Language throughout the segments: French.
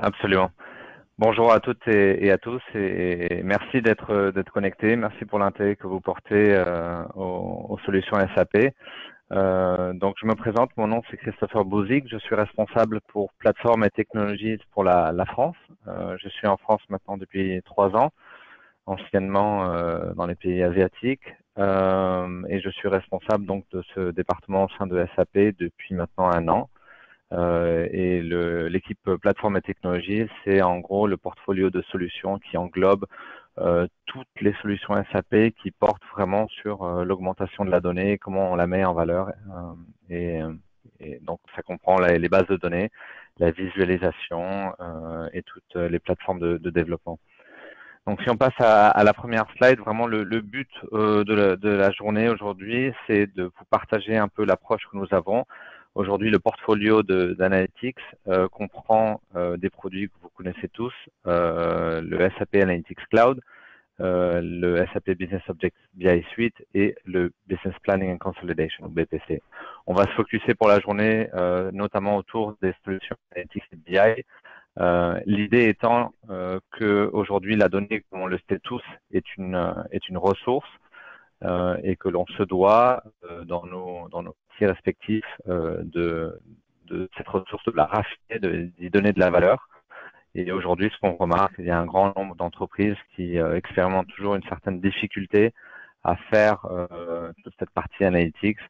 Absolument. Bonjour à toutes et à tous et merci d'être connectés. Merci pour l'intérêt que vous portez aux solutions SAP. Donc je me présente, mon nom c'est Christopher Bouzic, je suis responsable pour plateforme et technologies pour la France. Je suis en France maintenant depuis 3 ans, anciennement dans les pays asiatiques, et je suis responsable donc de ce département au sein de SAP depuis maintenant 1 an. Et l'équipe plateforme et technologie, c'est en gros le portfolio de solutions qui englobe toutes les solutions SAP qui portent vraiment sur l'augmentation de la donnée, comment on la met en valeur. Et, euh, et donc ça comprend les bases de données, la visualisation et toutes les plateformes de développement. Donc si on passe à la première slide, vraiment le but de la journée aujourd'hui, c'est de vous partager un peu l'approche que nous avons. Aujourd'hui, le portfolio d'Analytics comprend des produits que vous connaissez tous, le SAP Analytics Cloud, le SAP Business Objects BI Suite et le Business Planning and Consolidation, ou BPC. On va se focuser pour la journée notamment autour des solutions Analytics et BI. L'idée étant que aujourd'hui la donnée, comme on le sait tous, est une ressource et que l'on se doit dans nos métiers respectifs de cette ressource de la raffiner, d'y donner de la valeur. Et aujourd'hui, ce qu'on remarque, il y a un grand nombre d'entreprises qui expérimentent toujours une certaine difficulté à faire toute cette partie analytics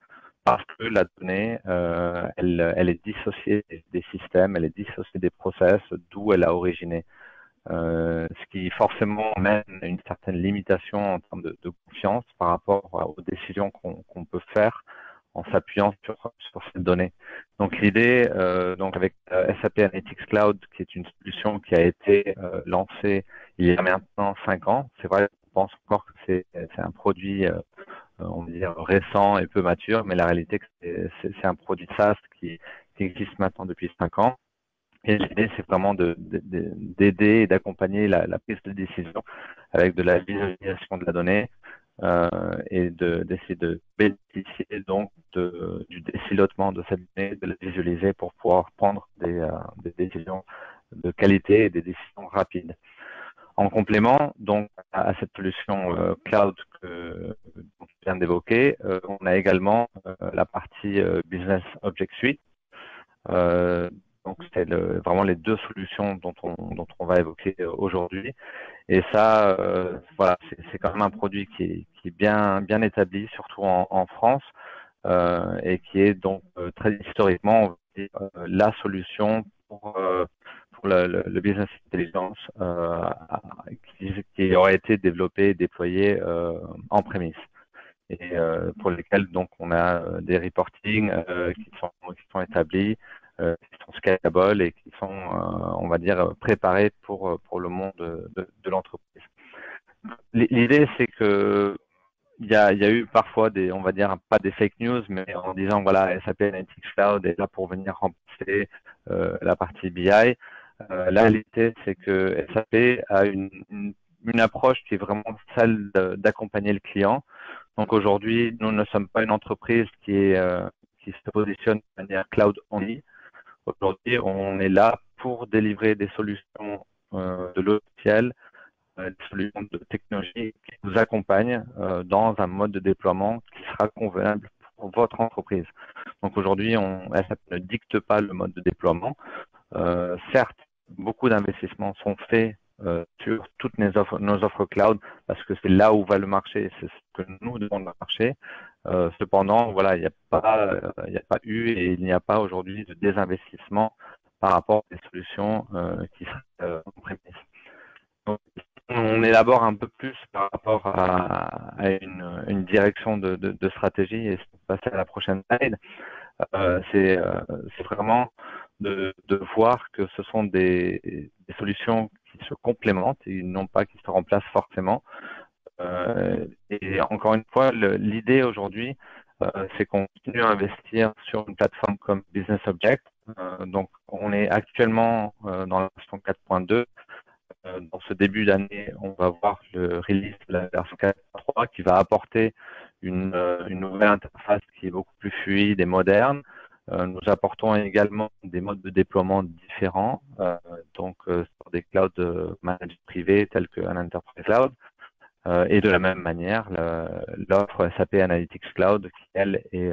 parce que la donnée, elle est dissociée des systèmes, elle est dissociée des process, d'où elle a originé. Ce qui forcément mène à une certaine limitation en termes de confiance par rapport aux décisions qu'on peut faire en s'appuyant sur cette donnée. Donc l'idée, donc avec SAP Analytics Cloud, qui est une solution qui a été lancée il y a maintenant 5 ans, c'est vrai qu'on pense encore que c'est un produit on va dire récent et peu mature, mais la réalité c'est un produit de SaaS qui existe maintenant depuis 5 ans. Et l'idée, c'est vraiment d'aider et d'accompagner la prise de décision avec de la visualisation de la donnée et d'essayer de bénéficier donc du décilotement de cette donnée, de la visualiser pour pouvoir prendre des décisions de qualité et des décisions rapides. En complément donc à cette solution cloud que je viens d'évoquer, on a également la partie Business Object Suite. Donc c'est vraiment les deux solutions dont on va évoquer aujourd'hui. Et ça, voilà, c'est quand même un produit qui est bien établi, surtout en France, et qui est donc très historiquement on va dire, la solution pour le business intelligence qui aurait été développé et déployé en prémisse. Et pour lesquels donc on a des reportings qui sont établis, qui sont scalables et qui sont, on va dire, préparés pour le monde de l'entreprise. L'idée, c'est que il y a eu parfois on va dire, pas des fake news, mais en disant, voilà, SAP Analytics Cloud est là pour venir remplacer la partie BI. La réalité, c'est que SAP a une approche qui est vraiment celle d'accompagner le client. Donc aujourd'hui, nous ne sommes pas une entreprise qui se positionne de manière cloud only. Aujourd'hui, on est là pour délivrer des solutions de logiciels, des solutions de technologie qui vous accompagnent dans un mode de déploiement qui sera convenable pour votre entreprise. Donc aujourd'hui, SAP ne dicte pas le mode de déploiement. Certes, beaucoup d'investissements sont faits sur toutes nos offres cloud parce que c'est là où va le marché, c'est ce que nous devons le marché. Cependant, voilà, il n'y a pas eu et il n'y a pas aujourd'hui de désinvestissement par rapport à des solutions qui seraient en prémisse. Donc, on élabore un peu plus par rapport à une direction de stratégie et passer à la prochaine slide. C'est vraiment de voir que ce sont des solutions qui se complémentent et non pas qui se remplacent forcément. Et encore une fois, l'idée aujourd'hui, c'est qu'on continue à investir sur une plateforme comme Business Object. Donc, on est actuellement dans la version 4.2. Dans ce début d'année, on va voir le release de la version 4.3 qui va apporter une nouvelle interface qui est beaucoup plus fluide et moderne, Nous apportons également des modes de déploiement différents, donc sur des clouds managés privés tels qu'un Enterprise Cloud. Et de la même manière, l'offre SAP Analytics Cloud, qui elle est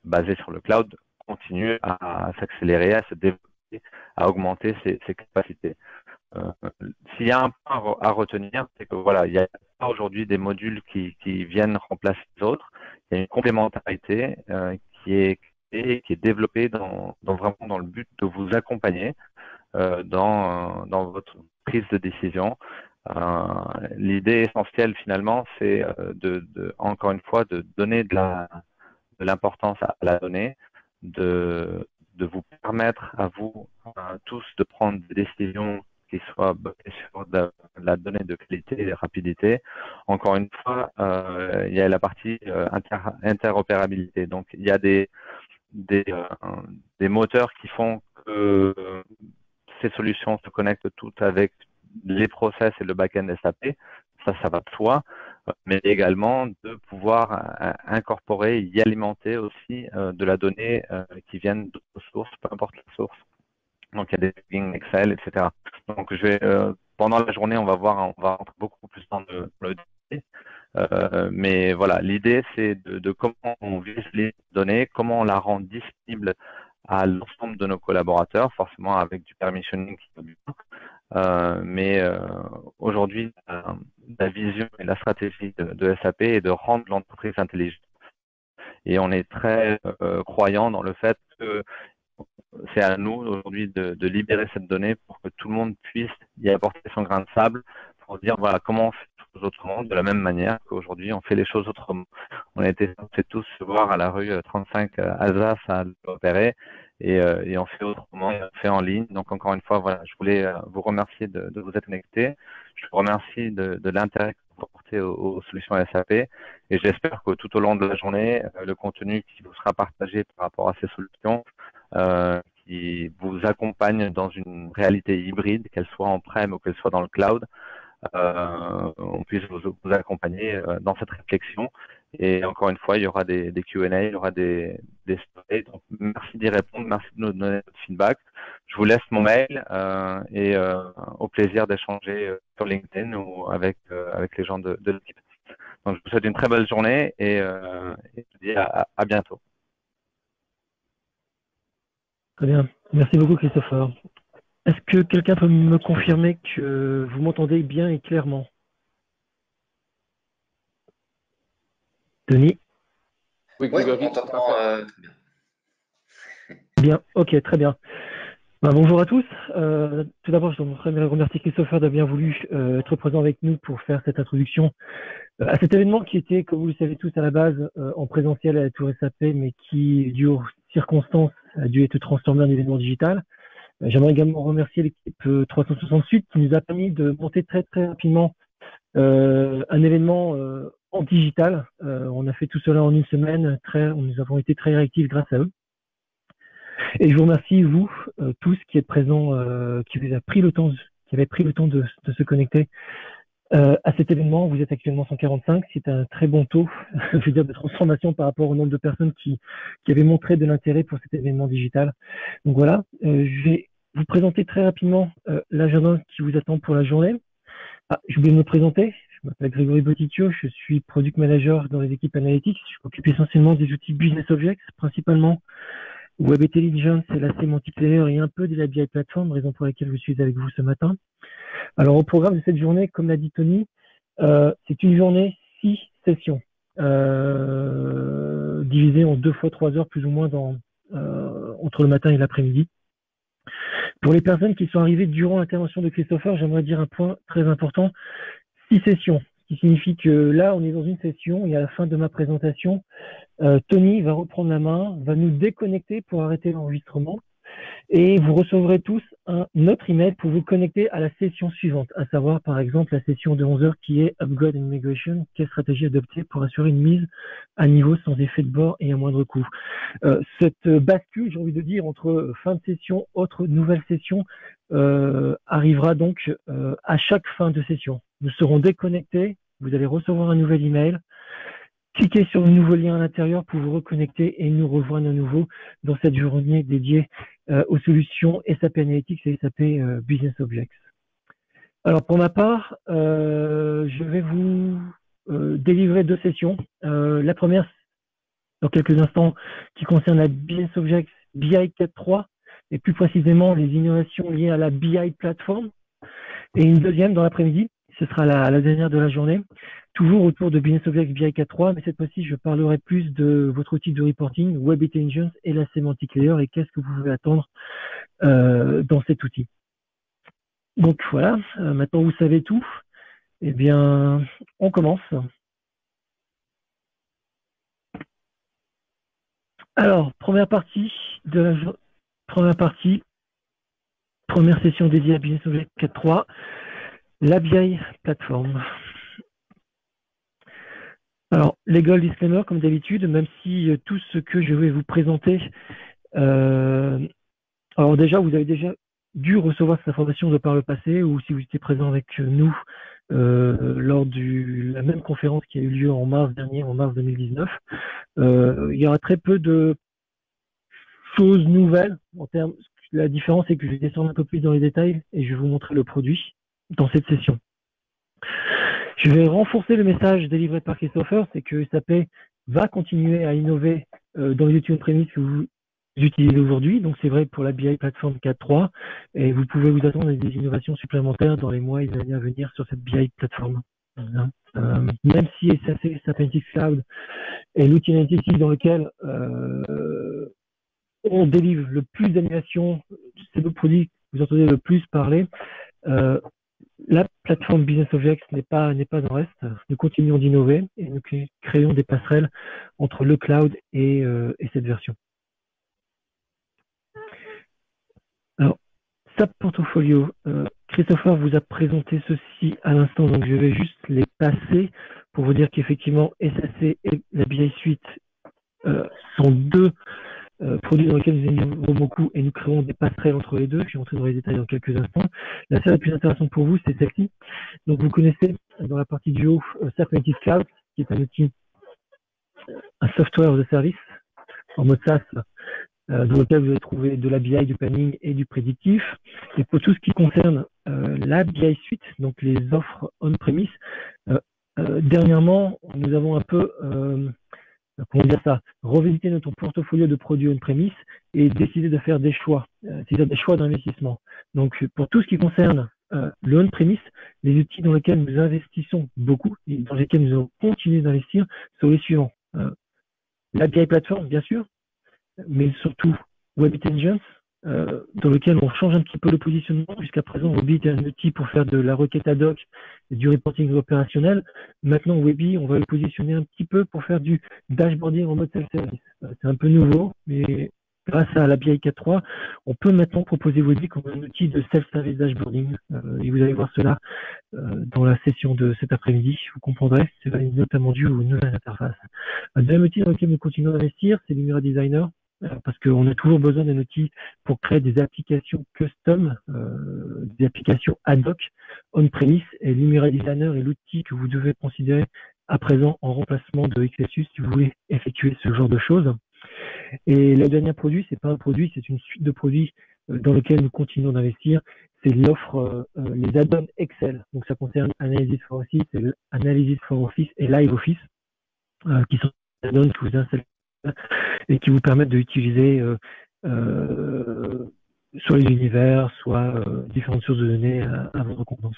basée sur le cloud, continue à s'accélérer, à se développer, à augmenter ses capacités. S'il y a un point à retenir, c'est que voilà, il y a pas aujourd'hui des modules qui viennent remplacer les autres. Il y a une complémentarité qui est créée, qui est développée vraiment dans le but de vous accompagner dans votre prise de décision. L'idée essentielle finalement, c'est encore une fois de donner de l'importance à la donnée, de vous permettre à vous tous de prendre des décisions qui soient basées sur de la donnée de qualité et de rapidité. Encore une fois, il y a la partie interopérabilité. Donc, il y a des moteurs qui font que ces solutions se connectent toutes avec les process et le back-end SAP. Ça va de soi, mais également de pouvoir incorporer, y alimenter aussi de la donnée qui viennent d'autres sources, peu importe la source. Donc, il y a des plugins Excel, etc. Donc, pendant la journée, on va rentrer beaucoup plus dans le détail. Mais voilà, l'idée, c'est de comment on visualise les données, comment on la rend disponible à l'ensemble de nos collaborateurs, forcément avec du permissioning qui va bien. Mais aujourd'hui, la vision et la stratégie de SAP est de rendre l'entreprise intelligente. Et on est très croyant dans le fait que c'est à nous aujourd'hui de libérer cette donnée pour que tout le monde puisse y apporter son grain de sable pour dire voilà comment on fait les choses autrement, de la même manière qu'aujourd'hui on fait les choses autrement. On a été censés tous se voir à la rue 35 Alsace à l'Opéré et on fait autrement, et on fait en ligne. Donc encore une fois, voilà, je voulais vous remercier de vous être connectés. Je vous remercie de l'intérêt que vous portez aux solutions SAP et j'espère que tout au long de la journée, le contenu qui vous sera partagé par rapport à ces solutions qui vous accompagne dans une réalité hybride, qu'elle soit en-prem ou qu'elle soit dans le cloud, on puisse vous accompagner dans cette réflexion. Et encore une fois, il y aura des Q&A, il y aura des stories. Donc, merci d'y répondre, merci de nous donner votre feedback. Je vous laisse mon mail et au plaisir d'échanger sur LinkedIn ou avec les gens de l'équipe. Donc, je vous souhaite une très belle journée et je vous dis à bientôt. Très bien. Merci beaucoup, Christopher. Est-ce que quelqu'un peut me confirmer que vous m'entendez bien et clairement? Denis? Oui, Grégory, on t'entend très bien. Bien, ok, très bien. Bonjour à tous. Tout d'abord, je voudrais remercier Christopher d'avoir bien voulu être présent avec nous pour faire cette introduction à cet événement qui était, comme vous le savez tous, à la base en présentiel à la Tour SAP, mais qui, dû aux circonstances, a dû être transformé en événement digital. J'aimerais également remercier l'équipe 368 qui nous a permis de monter très très rapidement un événement en digital. On a fait tout cela en une semaine. Nous avons été très réactifs grâce à eux. Et je vous remercie, vous, tous qui êtes présents, qui avez pris le temps de se connecter à cet événement. Vous êtes actuellement 145. C'est un très bon taux, je veux dire, de transformation par rapport au nombre de personnes qui avaient montré de l'intérêt pour cet événement digital. Donc voilà, je vais vous présenter très rapidement l'agenda qui vous attend pour la journée. J'ai oublié de me présenter. Je m'appelle Grégory Boticchio, je suis Product Manager dans les équipes Analytics. Je m'occupe essentiellement des outils Business Objects, principalement Web Intelligence, LAC Multiplayer et un peu de la BI Platform, raison pour laquelle je suis avec vous ce matin. Alors au programme de cette journée, comme l'a dit Tony, c'est une journée 6 sessions, divisées en 2 fois 3 heures plus ou moins entre le matin et l'après-midi. Pour les personnes qui sont arrivées durant l'intervention de Christopher, j'aimerais dire un point très important, 6 sessions, ce qui signifie que là, on est dans une session et à la fin de ma présentation, Tony va reprendre la main, va nous déconnecter pour arrêter l'enregistrement et vous recevrez tous un autre email pour vous connecter à la session suivante, à savoir par exemple la session de 11 heures qui est Upgrade and Migration, quelle stratégie adopter pour assurer une mise à niveau sans effet de bord et à moindre coût. Cette bascule, j'ai envie de dire, entre fin de session, autre nouvelle session, arrivera donc à chaque fin de session. Nous serons déconnectés, vous allez recevoir un nouvel email. cliquez sur le nouveau lien à l'intérieur pour vous reconnecter et nous rejoindre à nouveau dans cette journée dédiée aux solutions SAP Analytics et SAP Business Objects. Alors pour ma part, je vais vous délivrer 2 sessions. La première, dans quelques instants, qui concerne la Business Objects BI 4.3 et plus précisément les innovations liées à la BI Platform. Et une deuxième dans l'après-midi, ce sera la dernière de la journée, toujours autour de Business Objects BI 4.3, mais cette fois-ci, je parlerai plus de votre outil de reporting, Web Intelligence et la Semantic Layer, et qu'est-ce que vous pouvez attendre dans cet outil. Donc voilà, maintenant vous savez tout. Eh bien, on commence. Alors, première session dédiée à Business Objects 4.3, la BI Platform. Alors, legal disclaimer, comme d'habitude, même si tout ce que je vais vous présenter, alors déjà, vous avez déjà dû recevoir cette information de par le passé, ou si vous étiez présent avec nous lors de la même conférence qui a eu lieu en mars dernier, en mars 2019, il y aura très peu de choses nouvelles en termes. La différence, c'est que je vais descendre un peu plus dans les détails et je vais vous montrer le produit dans cette session. Je vais renforcer le message délivré par Christopher, c'est que SAP va continuer à innover dans les outils on-premise que vous utilisez aujourd'hui. Donc c'est vrai pour la BI Platform 4.3 et vous pouvez vous attendre à des innovations supplémentaires dans les mois et les années à venir sur cette BI Platform. Même si SAP Analytics Cloud est l'outil analytique dans lequel on délivre le plus d'animations, c'est le produit que vous entendez le plus parler. La plateforme Business Objects n'est pas en reste. Nous continuons d'innover et nous créons des passerelles entre le cloud et cette version. Alors, SAP Portfolio, Christopher vous a présenté ceci à l'instant, donc je vais juste les passer pour vous dire qu'effectivement SAC et la BI Suite sont deux produits dans lesquels nous innovons beaucoup et nous créons des passerelles entre les deux. Je vais rentrer dans les détails dans quelques instants. La seule la plus intéressante pour vous, c'est celle-ci. Donc vous connaissez dans la partie du haut SAP Analytics Cloud, qui est un outil, un software de service en mode SaaS, dans lequel vous allez trouver de la BI, du planning et du prédictif. Et pour tout ce qui concerne la BI Suite, donc les offres on-premise, dernièrement, nous avons un peu comment dire ça, revisiter notre portfolio de produits on-premise et décider de faire des choix, c'est-à-dire des choix d'investissement. Donc, pour tout ce qui concerne le on-premise, les outils dans lesquels nous investissons beaucoup et dans lesquels nous allons continuer d'investir sont les suivants. La BI Platform, bien sûr, mais surtout Web Intelligence, dans lequel on change un petit peu le positionnement. Jusqu'à présent, Webi était un outil pour faire de la requête ad hoc et du reporting opérationnel. Maintenant, Webi, on va le positionner un petit peu pour faire du dashboarding en mode self-service. C'est un peu nouveau, mais grâce à la BI 4.3, on peut maintenant proposer Webi comme un outil de self-service dashboarding. Et vous allez voir cela dans la session de cet après-midi. Vous comprendrez, c'est notamment dû aux nouvelles interfaces. Un deuxième outil dans lequel nous continuons d'investir, c'est Lumira Designer. Parce qu'on a toujours besoin d'un outil pour créer des applications custom, des applications ad hoc on-premise, et Lumira Designer est l'outil que vous devez considérer à présent en remplacement de XSU si vous voulez effectuer ce genre de choses. Et le dernier produit, c'est pas un produit, c'est une suite de produits dans lesquels nous continuons d'investir. C'est l'offre, les add-ons Excel. Donc ça concerne Analysis for Office et Live Office, qui sont des add-ons que vous installez et qui vous permettent d'utiliser soit les univers, soit différentes sources de données à votre convenance.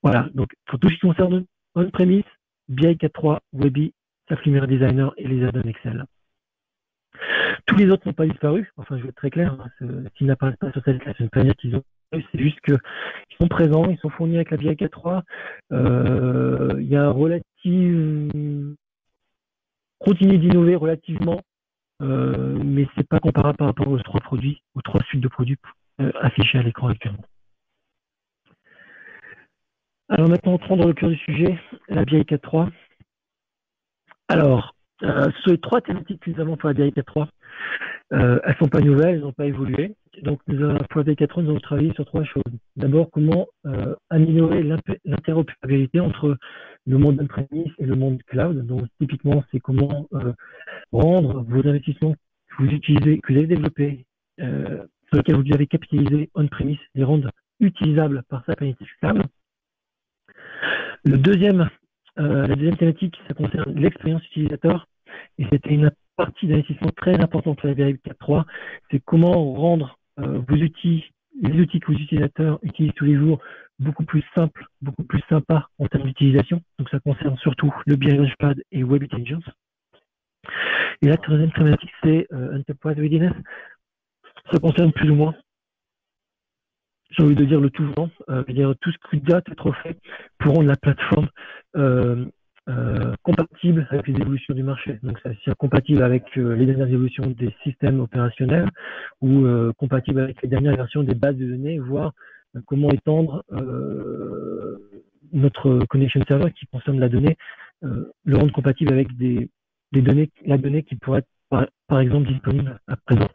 Voilà, donc pour tout ce qui concerne on-premise, BI 4.3, Webi, SAP Lumira Designer et les add-ons Excel. Tous les autres n'ont pas disparu, enfin je vais être très clair, s'ils n'apparaissent pas sur cette classe, c'est une planète qu'ils ont. C'est juste qu'ils sont présents, ils sont fournis avec la BI 4.3. Il y a un relatif continuer d'innover relativement, mais c'est pas comparable par rapport aux trois produits, aux trois suites de produits affichés à l'écran actuellement. Alors maintenant, entrons dans le cœur du sujet, la BI 4.3. Alors, sur les trois thématiques que nous avons pour la BI 4.3, elles sont pas nouvelles, elles n'ont pas évolué. donc pour Decathlon, nous avons travaillé sur 3 choses. D'abord, comment améliorer l'interopérabilité entre le monde on-premise et le monde cloud. Donc, typiquement, c'est comment rendre vos investissements que vous utilisez, que vous avez développés, sur lesquels vous avez capitalisé on-premise, les rendre utilisables par SAP Analytics Cloud. La deuxième thématique, ça concerne l'expérience utilisateur. Et c'était une partie d'investissement très importante pour la BI 4.3. C'est comment rendre les outils que vos utilisateurs utilisent tous les jours beaucoup plus simples, beaucoup plus sympas en termes d'utilisation. Donc ça concerne surtout le BI Launchpad et Web Intelligence. Et la troisième thématique, c'est Enterprise Readiness. Ça concerne plus ou moins, j'ai envie de dire le tout venant, dire tout ce qui doit être fait pour rendre la plateforme compatible avec les évolutions du marché. Donc, c'est compatible avec les dernières évolutions des systèmes opérationnels ou compatible avec les dernières versions des bases de données, voire comment étendre notre connection server qui consomme la donnée, le rendre compatible avec la donnée qui pourrait être par exemple disponible à présent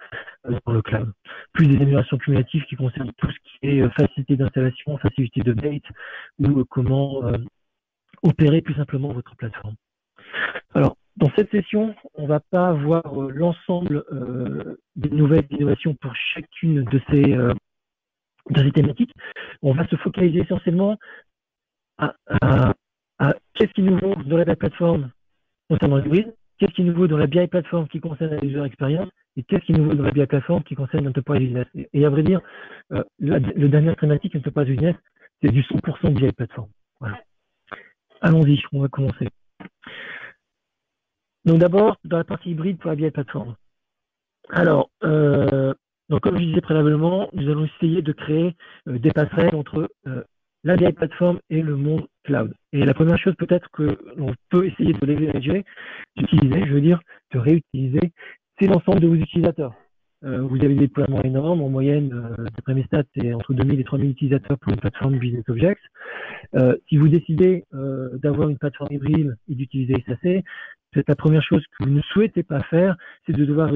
dans le cloud. Plus des améliorations cumulatives qui concernent tout ce qui est facilité d'installation, facilité d'update ou comment opérer plus simplement votre plateforme. Alors, dans cette session, on ne va pas voir l'ensemble des nouvelles innovations pour chacune de ces thématiques. On va se focaliser essentiellement à qu'est-ce qui est nouveau dans la plateforme concernant l'hybride, qu'est-ce qui est nouveau dans la BI Platform qui concerne la user experience et qu'est-ce qui est nouveau dans la BI Platform qui concerne l'enterprise business. Et à vrai dire, le dernier thématique enterprise business, c'est du 100% BI Platform. Voilà. Allons-y, on va commencer. Donc d'abord, dans la partie hybride pour la BI Platform. Alors, donc comme je disais préalablement, nous allons essayer de créer des passerelles entre la BI Platform et le monde cloud. Et la première chose peut-être que l'on peut essayer de leverager, d'utiliser, je veux dire, de réutiliser, c'est l'ensemble de vos utilisateurs. Vous avez des déploiements énormes, en moyenne, d'après mes stats, c'est entre 2000 et 3000 utilisateurs pour une plateforme Business Objects. Si vous décidez d'avoir une plateforme hybride et d'utiliser SAC, c'est la première chose que vous ne souhaitez pas faire, c'est de devoir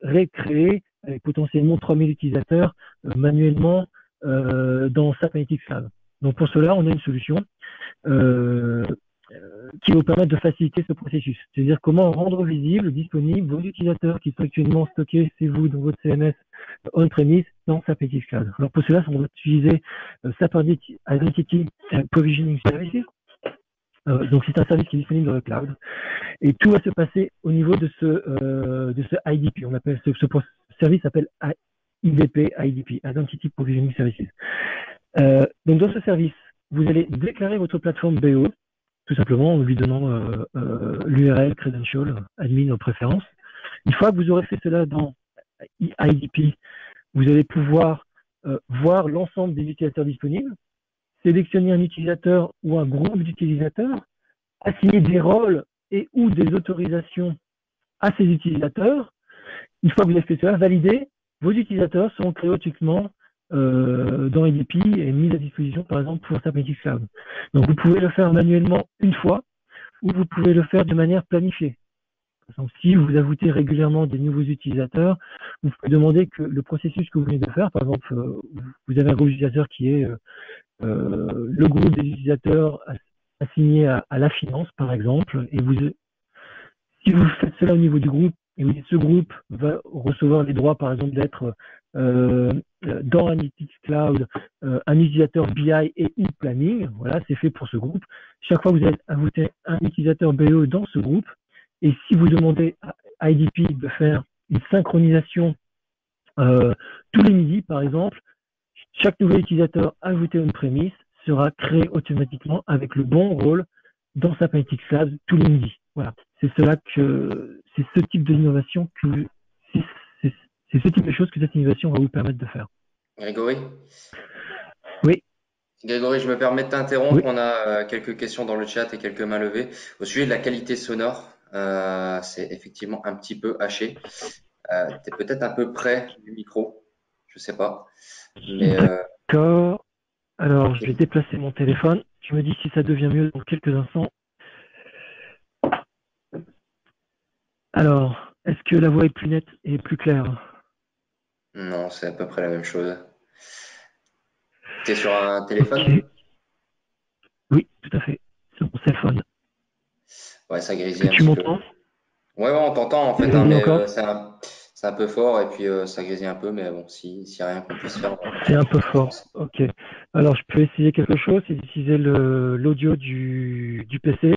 récréer avec potentiellement 3000 utilisateurs manuellement dans SAP Analytics Cloud. Donc pour cela, on a une solution qui va vous permettre de faciliter ce processus. C'est-à-dire comment rendre visible, disponible vos utilisateurs qui sont actuellement stockés chez vous dans votre CMS on-premise dans SAP Analytics Cloud. Alors pour cela, on va utiliser SAP Identity Provisioning Services. Donc c'est un service qui est disponible dans le cloud. Et tout va se passer au niveau de ce IDP. On appelle ce service s'appelle IDP, Identity Provisioning Services. Donc dans ce service, vous allez déclarer votre plateforme BO, tout simplement en lui donnant l'URL, credential, admin en préférence. Une fois que vous aurez fait cela dans IDP, vous allez pouvoir voir l'ensemble des utilisateurs disponibles, sélectionner un utilisateur ou un groupe d'utilisateurs, assigner des rôles et ou des autorisations à ces utilisateurs. Une fois que vous avez fait cela, valider, vos utilisateurs seront créés automatiquement dans IDP et mis à disposition, par exemple, pour SAP Analytics Cloud. Donc, vous pouvez le faire manuellement une fois ou vous pouvez le faire de manière planifiée. Donc, si vous ajoutez régulièrement des nouveaux utilisateurs, vous pouvez demander que le processus que vous venez de faire, par exemple, vous avez un groupe d'utilisateurs qui est le groupe des utilisateurs assigné à la finance, par exemple, et si vous faites cela au niveau du groupe, et ce groupe va recevoir les droits, par exemple, d'être dans Analytics Cloud, un utilisateur BI et ou planning, voilà, c'est fait pour ce groupe. Chaque fois que vous allez ajouter un utilisateur BE dans ce groupe, et si vous demandez à IDP de faire une synchronisation tous les midis, par exemple, chaque nouvel utilisateur ajouté à une prémisse sera créé automatiquement avec le bon rôle dans SAP Analytics Cloud tous les midis. Voilà, c'est ce type d'innovation c'est ce type de choses que cette innovation va vous permettre de faire. Grégory? Oui. Grégory, je me permets de t'interrompre. Oui. On a quelques questions dans le chat et quelques mains levées. Au sujet de la qualité sonore, c'est effectivement un petit peu haché. Tu es peut-être un peu près du micro, je sais pas. Mais D'accord. Alors, okay. Je vais déplacer mon téléphone. Tu me dis si ça devient mieux dans quelques instants. Alors, est-ce que la voix est plus nette et plus claire? Non, c'est à peu près la même chose. Tu es sur un Ok. téléphone? Oui, tout à fait. Sur mon téléphone. Ouais, ça Est-ce que grésille un tu petit peu. m'entends? Ouais, ouais, on t'entend en Ça fait, hein, grésille mais encore? c'est un peu fort et puis ça grésille un peu, mais bon, s'il y a rien qu'on puisse faire, on va C'est un continuer peu comme ça, je fort. pense. Ok. Alors, je peux essayer quelque chose, c'est d'utiliser l'audio du PC.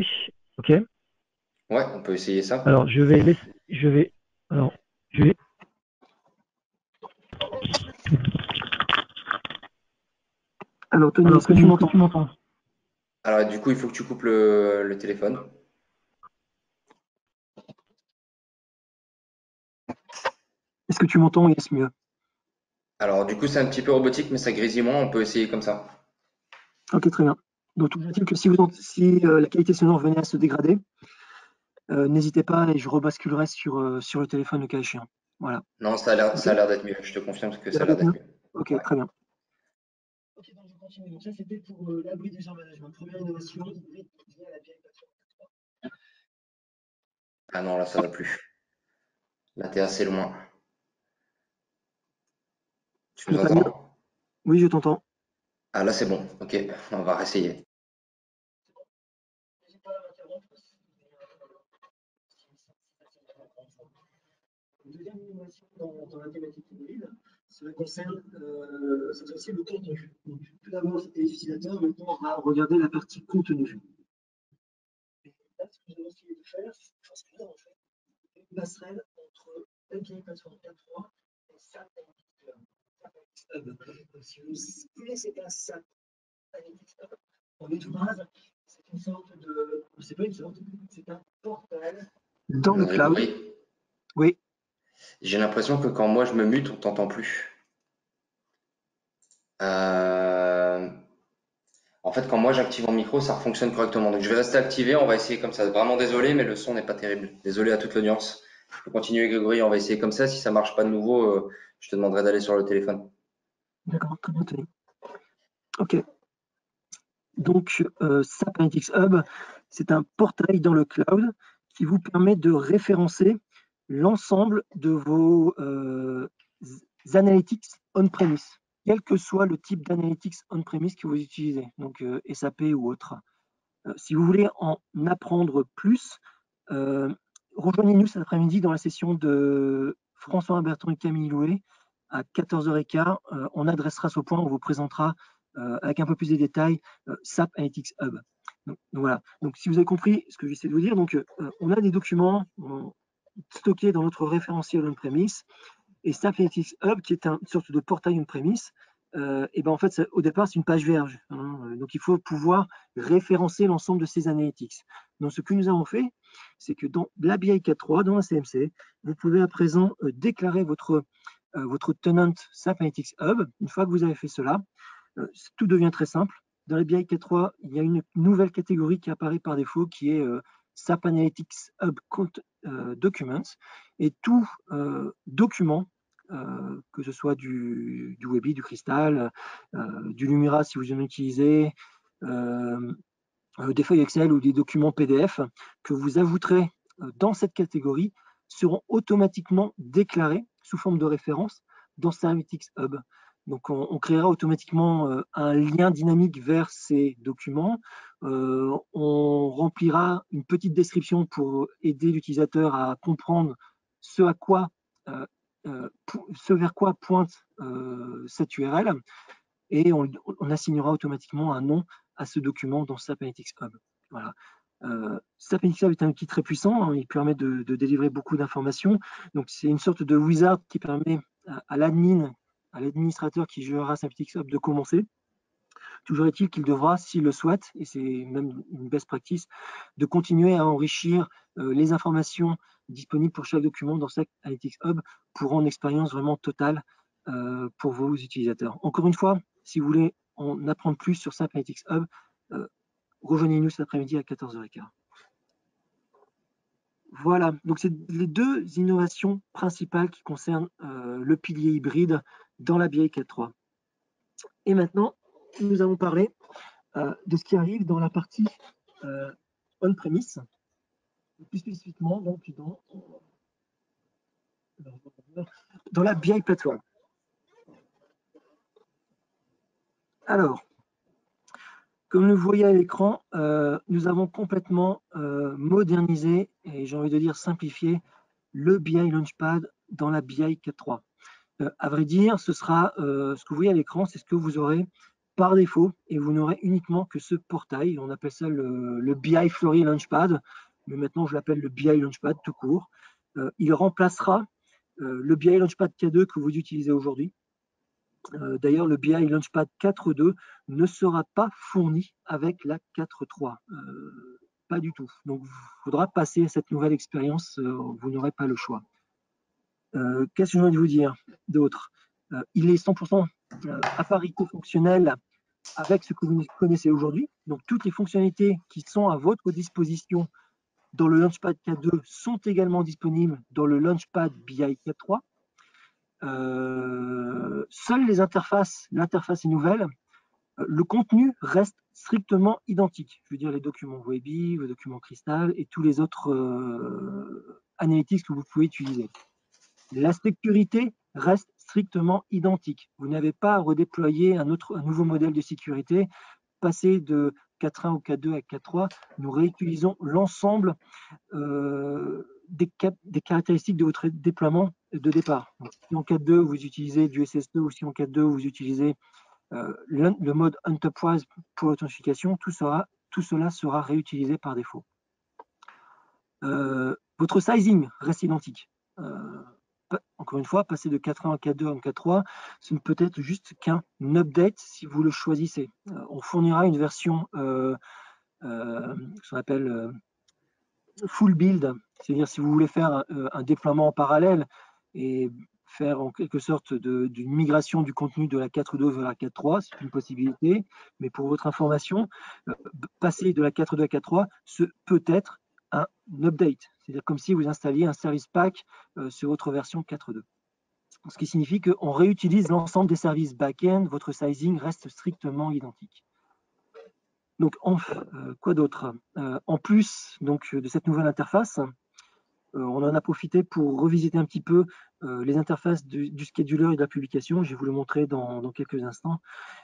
Ok. Ouais, on peut essayer ça. Alors, alors, je vais, alors, Tony, est-ce que tu m'entends? Alors, du coup, il faut que tu coupes le téléphone. Est-ce que tu m'entends? Yes, mieux. Alors, du coup, c'est un petit peu robotique, mais ça grésille moins, on peut essayer comme ça. Ok, très bien. Donc, toujours est-il que si la qualité sonore venait à se dégrader, n'hésitez pas et je rebasculerai sur le téléphone le cas échéant. Voilà. Non, Ok? ça a l'air d'être mieux. Je te confirme que Ça ça a va l'air être mieux? d'être mieux. Ok, Ouais. très bien. Ok, donc je continue. Donc ça, c'était pour l'abri du management. Première innovation hybride liée à la vieille plateforme. Ah non, là, ça va plus. Là, t'es assez loin. Tu Ce nous n'est pas mieux? entends? Oui, je t'entends. Ah, là, c'est bon. Ok, on va réessayer. N'hésite pas à m'interrompre. Deuxième innovation dans la thématique hybride, cela concerne cette fois-ci le contenu. Donc, tout d'abord, c'était les utilisateurs, maintenant on va regarder la partie contenu. Et là, ce que nous avons essayé de faire, c'est construire en fait une passerelle entre API Platform 4.3 et SAP Analytics Hub. Donc, si vous connaissez pas SAP Analytics Hub, en fait, base, c'est une sorte de. C'est pas une sorte, c'est un portail dans le Il y a du cloud. bruit. Oui. J'ai l'impression que quand moi je me mute, on t'entend plus. Euh, En fait, quand moi j'active mon micro, ça fonctionne correctement. Donc je vais rester activé, on va essayer comme ça. Vraiment désolé, mais le son n'est pas terrible. Désolé à toute l'audience. Je peux continuer, Grégory, on va essayer comme ça. Si ça marche pas de nouveau, je te demanderai d'aller sur le téléphone. D'accord, très bien, Tony. Ok. Donc, SAP Analytics Hub, c'est un portail dans le cloud qui vous permet de référencer l'ensemble de vos analytics on-premise, quel que soit le type d'analytics on-premise que vous utilisez, donc SAP ou autre. Si vous voulez en apprendre plus, rejoignez-nous cet après-midi dans la session de François Bertrand et Camille Louet à 14h15. On adressera ce point, on vous présentera avec un peu plus de détails SAP Analytics Hub. Donc, voilà. Donc, si vous avez compris ce que j'essaie de vous dire, donc, on a des documents stockés dans notre référentiel on-premise et SAP Analytics Hub, qui est une sorte de portail on-premise, et ben en fait, au départ, c'est une page vierge. Hein, donc, il faut pouvoir référencer l'ensemble de ces analytics. Donc, ce que nous avons fait, c'est que dans l'API 4.3, dans la CMC, vous pouvez à présent déclarer votre tenant SAP Analytics Hub. Une fois que vous avez fait cela, tout devient très simple. Dans l'API 4.3, il y a une nouvelle catégorie qui apparaît par défaut, qui est SAP Analytics Hub Documents. Et tout document, que ce soit du Webi, du Crystal, du Lumira si vous en utilisez, des feuilles Excel ou des documents PDF que vous ajouterez dans cette catégorie seront automatiquement déclarés sous forme de référence dans Analytics Hub. Donc, on créera automatiquement un lien dynamique vers ces documents. On remplira une petite description pour aider l'utilisateur à comprendre ce à quoi, ce vers quoi pointe cette URL, et on assignera automatiquement un nom à ce document dans SAP Analytics Hub. Voilà. SAP Analytics Hub est un outil très puissant, hein, il permet de délivrer beaucoup d'informations. Donc, c'est une sorte de wizard qui permet à l'administrateur qui gérera SAP Analytics Hub de commencer. Toujours est-il qu'il devra, s'il le souhaite, et c'est même une best practice, de continuer à enrichir les informations disponibles pour chaque document dans SAP Analytics Hub pour rendre l'expérience vraiment totale pour vos utilisateurs. Encore une fois, si vous voulez en apprendre plus sur SAP Analytics Hub, rejoignez-nous cet après-midi à 14h15. Voilà, donc c'est les deux innovations principales qui concernent le pilier hybride dans la BI 4.3. Et maintenant, nous allons parler de ce qui arrive dans la partie on-premise, plus spécifiquement donc dans la BI Platform. Alors, comme vous voyez à l'écran, nous avons complètement modernisé et j'ai envie de dire simplifié le BI Launchpad dans la BI 4.3. À vrai dire, ce sera ce que vous voyez à l'écran, c'est ce que vous aurez par défaut et vous n'aurez uniquement que ce portail. On appelle ça le BI Fiori Launchpad, mais maintenant je l'appelle le BI Launchpad tout court. Il remplacera le BI Launchpad K2 que vous utilisez aujourd'hui. D'ailleurs, le BI Launchpad 4.2 ne sera pas fourni avec la 4.3. Pas du tout. Donc, il faudra passer à cette nouvelle expérience. Vous n'aurez pas le choix. Qu'est-ce que j'ai envie de vous dire d'autre? Il est 100% à parité fonctionnelle avec ce que vous connaissez aujourd'hui. Donc, toutes les fonctionnalités qui sont à votre disposition dans le Launchpad 4.2 sont également disponibles dans le Launchpad BI 4.3. Seules les interfaces, l'interface est nouvelle. Le contenu reste strictement identique. Je veux dire les documents Webby, les documents Crystal et tous les autres analytics que vous pouvez utiliser. La sécurité reste strictement identique. Vous n'avez pas à redéployer un nouveau modèle de sécurité. Passer de 4.1 au 4.2 à 4.3, nous réutilisons l'ensemble des caractéristiques de votre déploiement de départ. Donc, si en 4.2 vous utilisez du SSE ou si en 4.2 vous utilisez le mode Enterprise pour l'authentification, tout cela sera réutilisé par défaut. Votre sizing reste identique. Encore une fois, passer de 4.1 à 4.2 en 4.3, ce ne peut être juste qu'un update si vous le choisissez. On fournira une version ce qu'on appelle full build, c'est-à-dire si vous voulez faire un déploiement en parallèle et faire en quelque sorte d'une migration du contenu de la 4.2 vers la 4.3, c'est une possibilité, mais pour votre information, passer de la 4.2 à 4.3, ce peut être un update, c'est-à-dire comme si vous installiez un service pack sur votre version 4.2. Ce qui signifie qu'on réutilise l'ensemble des services back-end, votre sizing reste strictement identique. Donc, quoi d'autre? En plus donc, de cette nouvelle interface, on en a profité pour revisiter un petit peu les interfaces du scheduler et de la publication. Je vais vous le montrer dans quelques instants,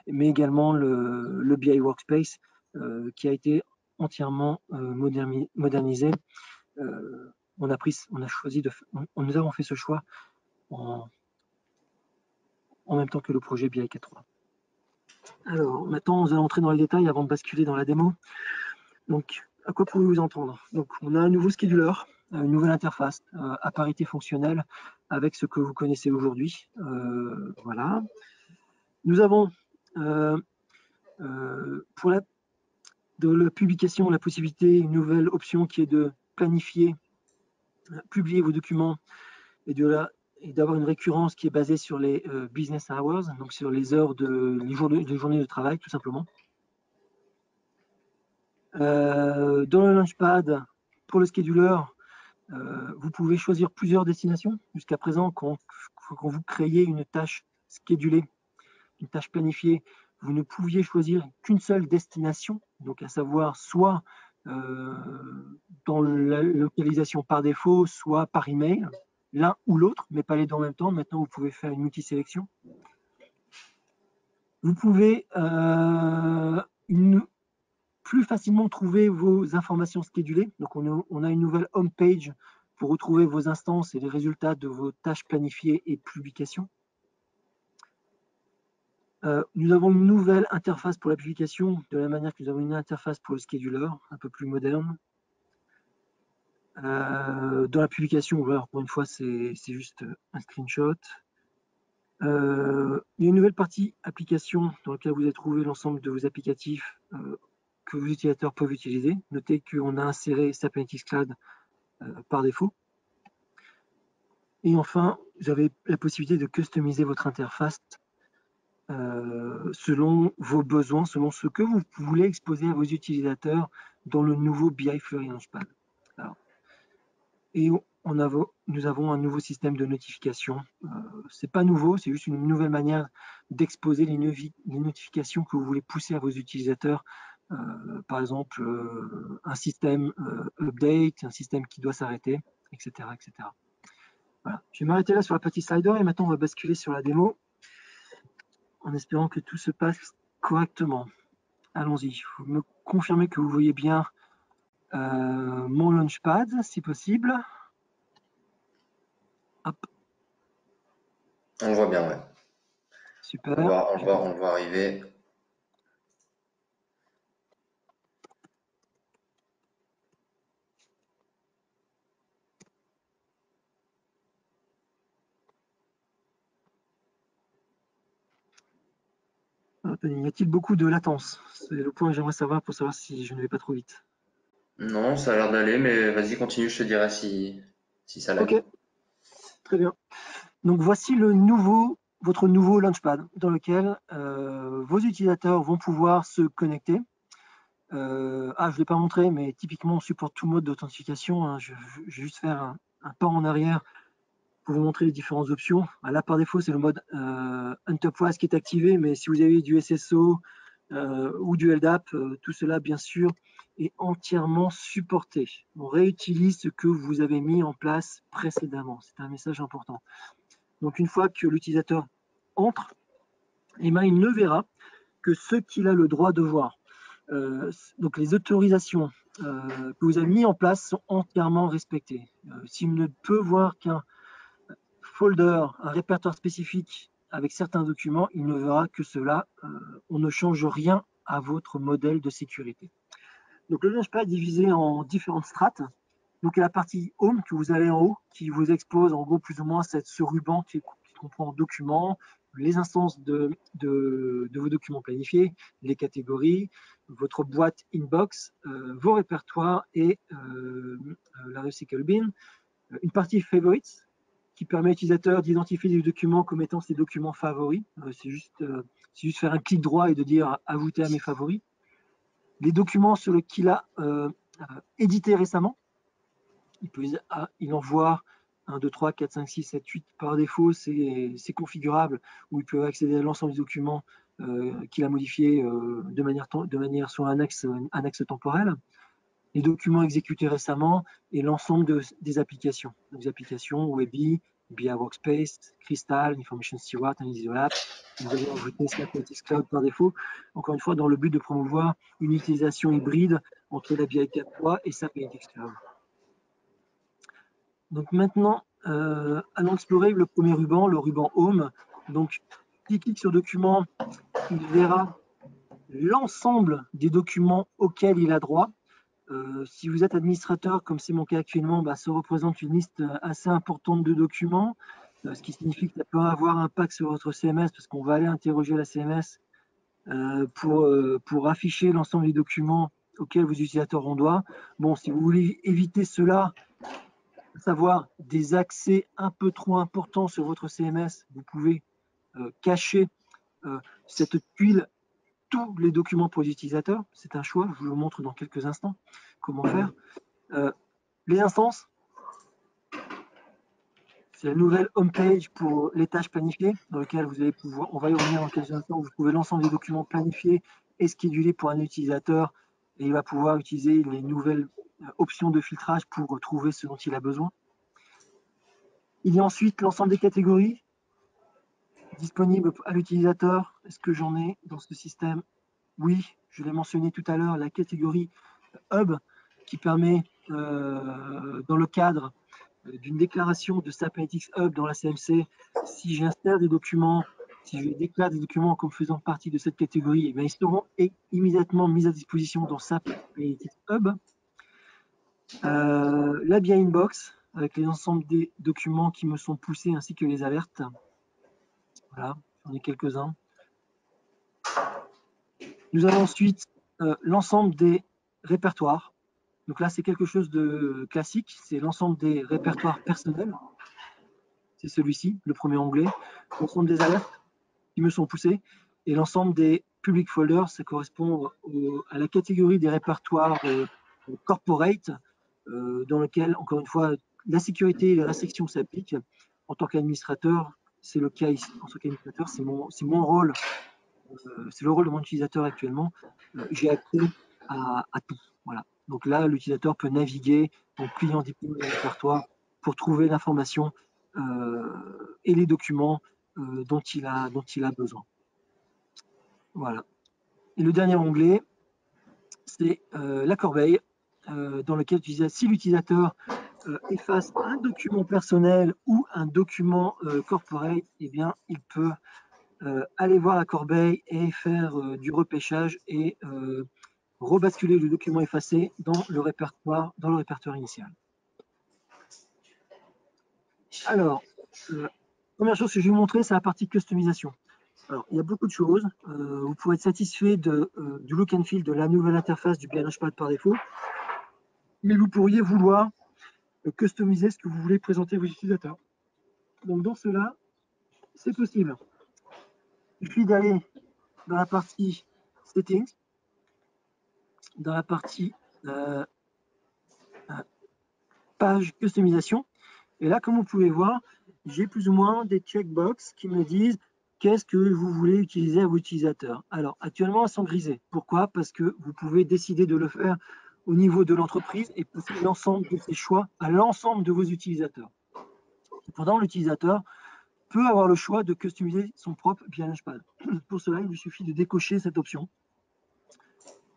mais également le BI Workspace qui a été entièrement modernisé. Nous avons fait ce choix en même temps que le projet BI 4.3. Alors, maintenant, nous allons entrer dans les détails avant de basculer dans la démo. Donc, à quoi pouvez-vous entendre? Donc, on a un nouveau scheduler, une nouvelle interface à parité fonctionnelle avec ce que vous connaissez aujourd'hui. Voilà. Nous avons pour la publication la possibilité, une nouvelle option qui est de planifier, publier vos documents et d'avoir une récurrence qui est basée sur les business hours, donc sur les heures les journées de travail, tout simplement. Dans le Launchpad, pour le scheduler, vous pouvez choisir plusieurs destinations. Jusqu'à présent, quand vous créiez une tâche schedulée, une tâche planifiée, vous ne pouviez choisir qu'une seule destination, donc à savoir soit dans la localisation par défaut, soit par email, l'un ou l'autre, mais pas les deux en même temps. Maintenant, vous pouvez faire une multisélection. Vous pouvez plus facilement trouver vos informations schedulées. Donc, on a une nouvelle home page pour retrouver vos instances et les résultats de vos tâches planifiées et publications. Nous avons une nouvelle interface pour la publication, de la manière que nous avons une interface pour le scheduler, un peu plus moderne. Dans la publication, voilà, encore une fois, c'est juste un screenshot. Il y a une nouvelle partie application dans laquelle vous allez trouver l'ensemble de vos applicatifs que vos utilisateurs peuvent utiliser. Notez qu'on a inséré SAP Analytics Cloud par défaut. Et enfin, vous avez la possibilité de customiser votre interface selon vos besoins, selon ce que vous voulez exposer à vos utilisateurs dans le nouveau BI Fiori Launchpad. Et nous avons un nouveau système de notification. C'est pas nouveau, c'est juste une nouvelle manière d'exposer les notifications que vous voulez pousser à vos utilisateurs. Par exemple, un système update, un système qui doit s'arrêter, etc., etc. Voilà. Je vais m'arrêter là sur la partie slider et maintenant on va basculer sur la démo en espérant que tout se passe correctement. Allons-y. Vous me confirmez que vous voyez bien mon Launchpad, si possible. Hop. On le voit bien, ouais. Super. On le voit arriver. Y a-t-il beaucoup de latence? C'est le point que j'aimerais savoir pour savoir si je ne vais pas trop vite. Non, ça a l'air d'aller, mais vas-y, continue, je te dirai si ça lag. Ok, très bien. Donc voici votre nouveau Launchpad dans lequel vos utilisateurs vont pouvoir se connecter. Je ne l'ai pas montré, mais typiquement on supporte tout mode d'authentification. Hein. Je vais juste faire un pas en arrière pour vous montrer les différentes options. Là, par défaut, c'est le mode Enterprise qui est activé, mais si vous avez du SSO ou du LDAP, tout cela, bien sûr, est entièrement supporté. On réutilise ce que vous avez mis en place précédemment. C'est un message important. Donc, une fois que l'utilisateur entre, il ne verra que ce qu'il a le droit de voir. Donc, les autorisations que vous avez mis en place sont entièrement respectées. S'il ne peut voir qu'un folder, un répertoire spécifique avec certains documents, il ne verra que cela. On ne change rien à votre modèle de sécurité. Donc, le Launchpad est divisé en différentes strates. Donc, il y a la partie Home que vous avez en haut qui vous expose en gros plus ou moins ce ruban qui comprend documents, les instances de vos documents planifiés, les catégories, votre boîte inbox, vos répertoires et la recycle bin. Une partie Favorites qui permet à l'utilisateur d'identifier les documents comme étant ses documents favoris. C'est juste faire un clic droit et de dire ajouter à mes favoris. Les documents sur lesquels il a édité récemment. Il envoie 1, 2, 3, 4, 5, 6, 7, 8 par défaut, c'est configurable, où il peut accéder à l'ensemble des documents qu'il a modifiés de manière sur un axe temporel. Les documents exécutés récemment et l'ensemble des applications. Les applications Webby, BI Workspace, Crystal, Information Steward, Analysis Nous avons ajouté SnapNetics Cloud par défaut, encore une fois dans le but de promouvoir une utilisation hybride entre la BI 4.3 et SnapNetics Cloud. Donc maintenant, allons explorer le premier ruban, le ruban Home. Donc, s'il clique sur Document, il verra l'ensemble des documents auxquels il a droit. Si vous êtes administrateur, comme c'est mon cas actuellement, ça représente une liste assez importante de documents, ce qui signifie que ça peut avoir un impact sur votre CMS parce qu'on va aller interroger la CMS pour afficher l'ensemble des documents auxquels vos utilisateurs ont droit. Bon, si vous voulez éviter cela, savoir des accès un peu trop importants sur votre CMS, vous pouvez cacher cette tuile tous les documents pour les utilisateurs. C'est un choix, je vous le montre dans quelques instants comment faire. Les instances, c'est la nouvelle homepage pour les tâches planifiées, dans lequel vous allez pouvoir, on va y revenir dans quelques instants, vous pouvez l'ensemble des documents planifiés et schedulés pour un utilisateur, et il va pouvoir utiliser les nouvelles options de filtrage pour trouver ce dont il a besoin. Il y a ensuite l'ensemble des catégories disponibles à l'utilisateur. Est-ce que j'en ai dans ce système? Oui, je l'ai mentionné tout à l'heure, la catégorie Hub qui permet, dans le cadre d'une déclaration de SnapNetics Hub dans la CMC, si j'insère des documents, si je déclare des documents comme faisant partie de cette catégorie, ils seront immédiatement mis à disposition dans SnapNetics Hub. La BI Inbox, avec l'ensemble des documents qui me sont poussés ainsi que les alertes. Voilà, j'en ai quelques-uns. Nous avons ensuite l'ensemble des répertoires. Donc là, c'est quelque chose de classique, c'est l'ensemble des répertoires personnels. C'est celui-ci, le premier onglet. L'ensemble des alertes qui me sont poussées et l'ensemble des public folders, ça correspond à la catégorie des répertoires corporate dans lequel, encore une fois, la sécurité et les restrictions s'appliquent. En tant qu'administrateur, c'est le cas ici. En tant qu'administrateur, c'est mon rôle, c'est le rôle de mon utilisateur actuellement. J'ai accès à tout. Voilà. Donc là, l'utilisateur peut naviguer en pliant des répertoires pour trouver l'information et les documents dont il a besoin. Voilà. Et le dernier onglet, c'est la corbeille, dans lequel si l'utilisateur efface un document personnel ou un document corporate, eh bien, il peut aller voir la corbeille et faire du repêchage et rebasculer le document effacé dans le répertoire initial. Alors, première chose que je vais vous montrer, c'est la partie customisation. Alors, il y a beaucoup de choses. Vous pouvez être satisfait du look and feel de la nouvelle interface du BLHpad par défaut, mais vous pourriez vouloir customiser ce que vous voulez présenter à vos utilisateurs. Donc, dans cela, c'est possible. Il suffit d'aller dans la partie Settings, dans la partie page customisation. Et là, comme vous pouvez voir, j'ai plus ou moins des checkbox qui me disent qu'est-ce que vous voulez utiliser à vos utilisateurs. Alors, actuellement, elles sont grisées. Pourquoi? Parce que vous pouvez décider de le faire au niveau de l'entreprise et pousser l'ensemble de ces choix à l'ensemble de vos utilisateurs. Cependant, l'utilisateur peut avoir le choix de customiser son propre BLHpad. Pour cela, il lui suffit de décocher cette option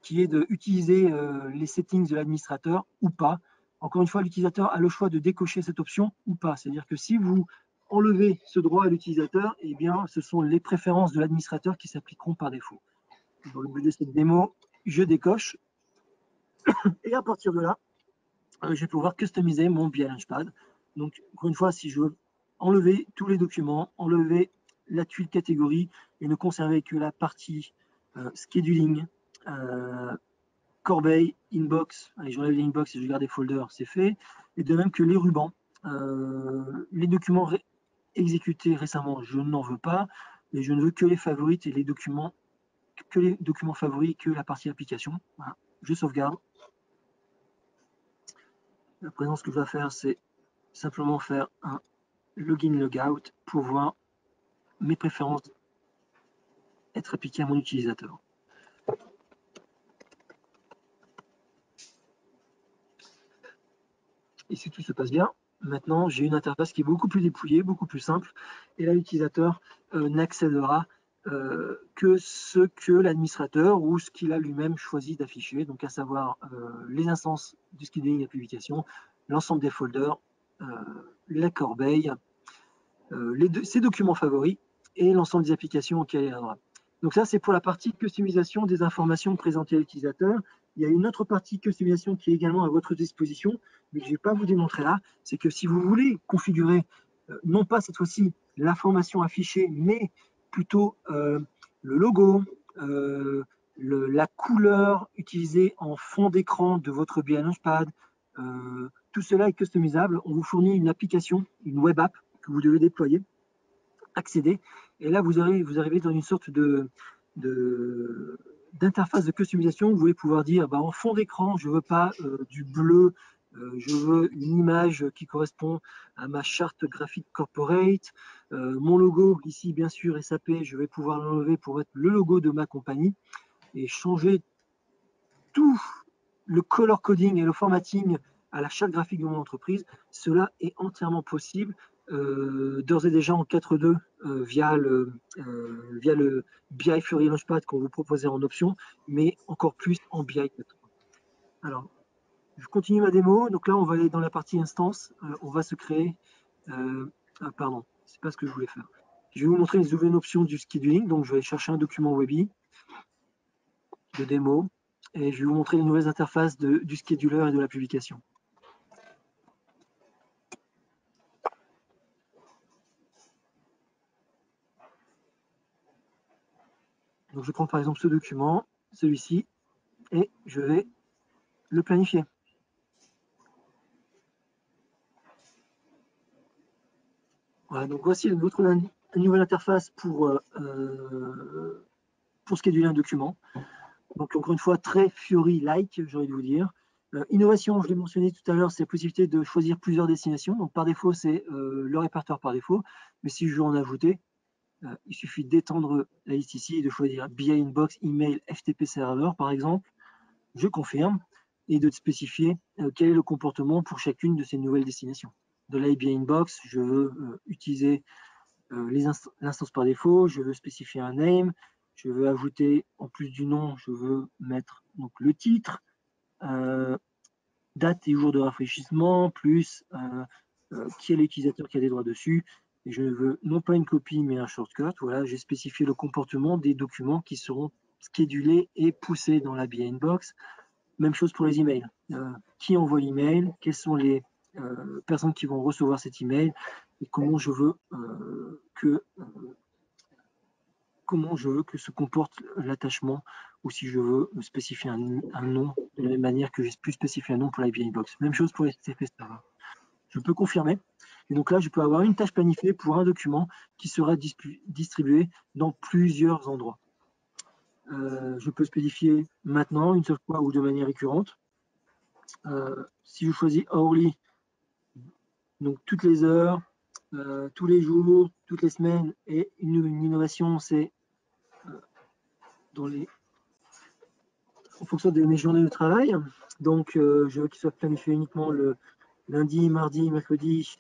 qui est d'utiliser les settings de l'administrateur ou pas. Encore une fois, l'utilisateur a le choix de décocher cette option ou pas. C'est-à-dire que si vous enlevez ce droit à l'utilisateur, eh bien, ce sont les préférences de l'administrateur qui s'appliqueront par défaut. Dans le but de cette démo, je décoche. Et à partir de là, je vais pouvoir customiser mon BLHpad. Donc, encore une fois, si je veux enlever tous les documents, enlever la tuile catégorie et ne conserver que la partie scheduling, corbeille, inbox, allez, j'enlève les inbox et je garde les folders, c'est fait. Et de même que les rubans, les documents exécutés récemment, je n'en veux pas, et je ne veux que les favorites et les documents favoris, que la partie application. Voilà. Je sauvegarde. À présent, ce que je vais faire, c'est simplement faire un login logout pour voir mes préférences être appliquées à mon utilisateur. Et si tout se passe bien, maintenant j'ai une interface qui est beaucoup plus dépouillée, beaucoup plus simple, et là l'utilisateur n'accédera que ce que l'administrateur ou ce qu'il a lui-même choisi d'afficher, donc à savoir les instances du scheduling et publication, l'ensemble des folders, la corbeille, ses documents favoris et l'ensemble des applications auxquelles il a droit. Donc ça, c'est pour la partie customisation des informations présentées à l'utilisateur. Il y a une autre partie customisation qui est également à votre disposition, mais que je ne vais pas vous démontrer là. C'est que si vous voulez configurer, non pas cette fois-ci l'information affichée, mais plutôt le logo, la couleur utilisée en fond d'écran de votre BLHpad, tout cela est customisable. On vous fournit une application, une web app que vous devez déployer, accéder, et là vous arrivez dans une sorte d'interface de customisation. Vous voulez pouvoir dire en fond d'écran, je ne veux pas du bleu, je veux une image qui correspond à ma charte graphique corporate. Mon logo, ici bien sûr SAP, je vais pouvoir l'enlever pour mettre le logo de ma compagnie et changer tout le color coding et le formatting à la charte graphique de mon entreprise. Cela est entièrement possible d'ores et déjà en 4.2 via le BI Fiori Launchpad qu'on vous proposait en option, mais encore plus en BI 4. Alors, je continue ma démo. Donc là, on va aller dans la partie instance. On va se créer... pardon, c'est pas ce que je voulais faire. Je vais vous montrer les nouvelles options du scheduling. Donc, je vais chercher un document Webi de démo et je vais vous montrer les nouvelles interfaces du scheduler et de la publication. Donc, je prends par exemple ce document, celui-ci, et je vais le planifier. Voilà, donc voici une nouvelle interface pour scheduler un document. Donc, encore une fois, très Fiori-like, j'ai envie de vous dire. Innovation, je l'ai mentionné tout à l'heure, c'est la possibilité de choisir plusieurs destinations. Donc, par défaut, c'est le répertoire par défaut. Mais si je veux en ajouter, il suffit d'étendre la liste ici et de choisir BI Inbox, Email, FTP Server, par exemple. Je confirme et de spécifier quel est le comportement pour chacune de ces nouvelles destinations. De l'IBI Inbox, je veux utiliser l'instance par défaut, je veux spécifier un name, je veux ajouter, en plus du nom, je veux mettre donc, le titre, date et jour de rafraîchissement, plus qui est l'utilisateur qui a des droits dessus. Et je veux non pas une copie, mais un shortcut. Voilà, j'ai spécifié le comportement des documents qui seront schedulés et poussés dans la BI Inbox. Même chose pour les emails. Qui envoie l'email, quelles sont les personnes qui vont recevoir cet email et comment je veux que se comporte l'attachement, ou si je veux spécifier un nom de la même manière que j'ai pu spécifier un nom pour la BI Inbox. Même chose pour les SFP Server. Je peux confirmer. Et donc là, je peux avoir une tâche planifiée pour un document qui sera distribué dans plusieurs endroits. Je peux spécifier maintenant, une seule fois ou de manière récurrente. Si je choisis hourly, donc toutes les heures, tous les jours, toutes les semaines, et une innovation, c'est en fonction de mes journées de travail. Donc, je veux qu'il soit planifié uniquement le lundi, mardi, mercredi,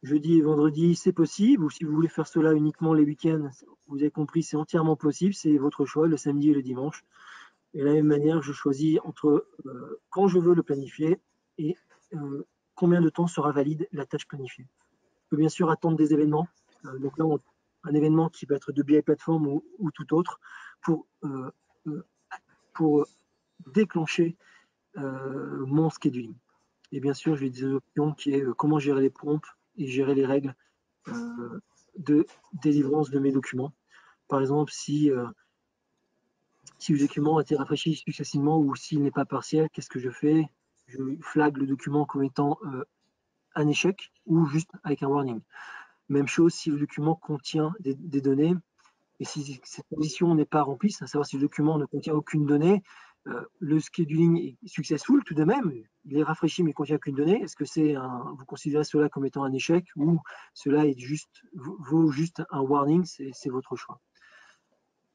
jeudi et vendredi, c'est possible. Ou si vous voulez faire cela uniquement les week-ends, vous avez compris, c'est entièrement possible. C'est votre choix, le samedi et le dimanche. Et de la même manière, je choisis entre quand je veux le planifier et combien de temps sera valide la tâche planifiée. Je peux bien sûr attendre des événements. Donc là, un événement qui peut être de BI Platform ou tout autre pour déclencher mon scheduling. Et bien sûr, j'ai des options qui est comment gérer les prompts et gérer les règles de délivrance de mes documents. Par exemple, si le document a été rafraîchi successivement ou s'il n'est pas partiel, qu'est-ce que je fais? Je flag le document comme étant un échec ou juste avec un warning. Même chose si le document contient des données et si cette condition n'est pas remplie, à savoir si le document ne contient aucune donnée, le scheduling est successful tout de même, il est rafraîchi mais ne contient aucune donnée. Est-ce que vous considérez cela comme étant un échec ou cela vaut juste un warning? C'est votre choix.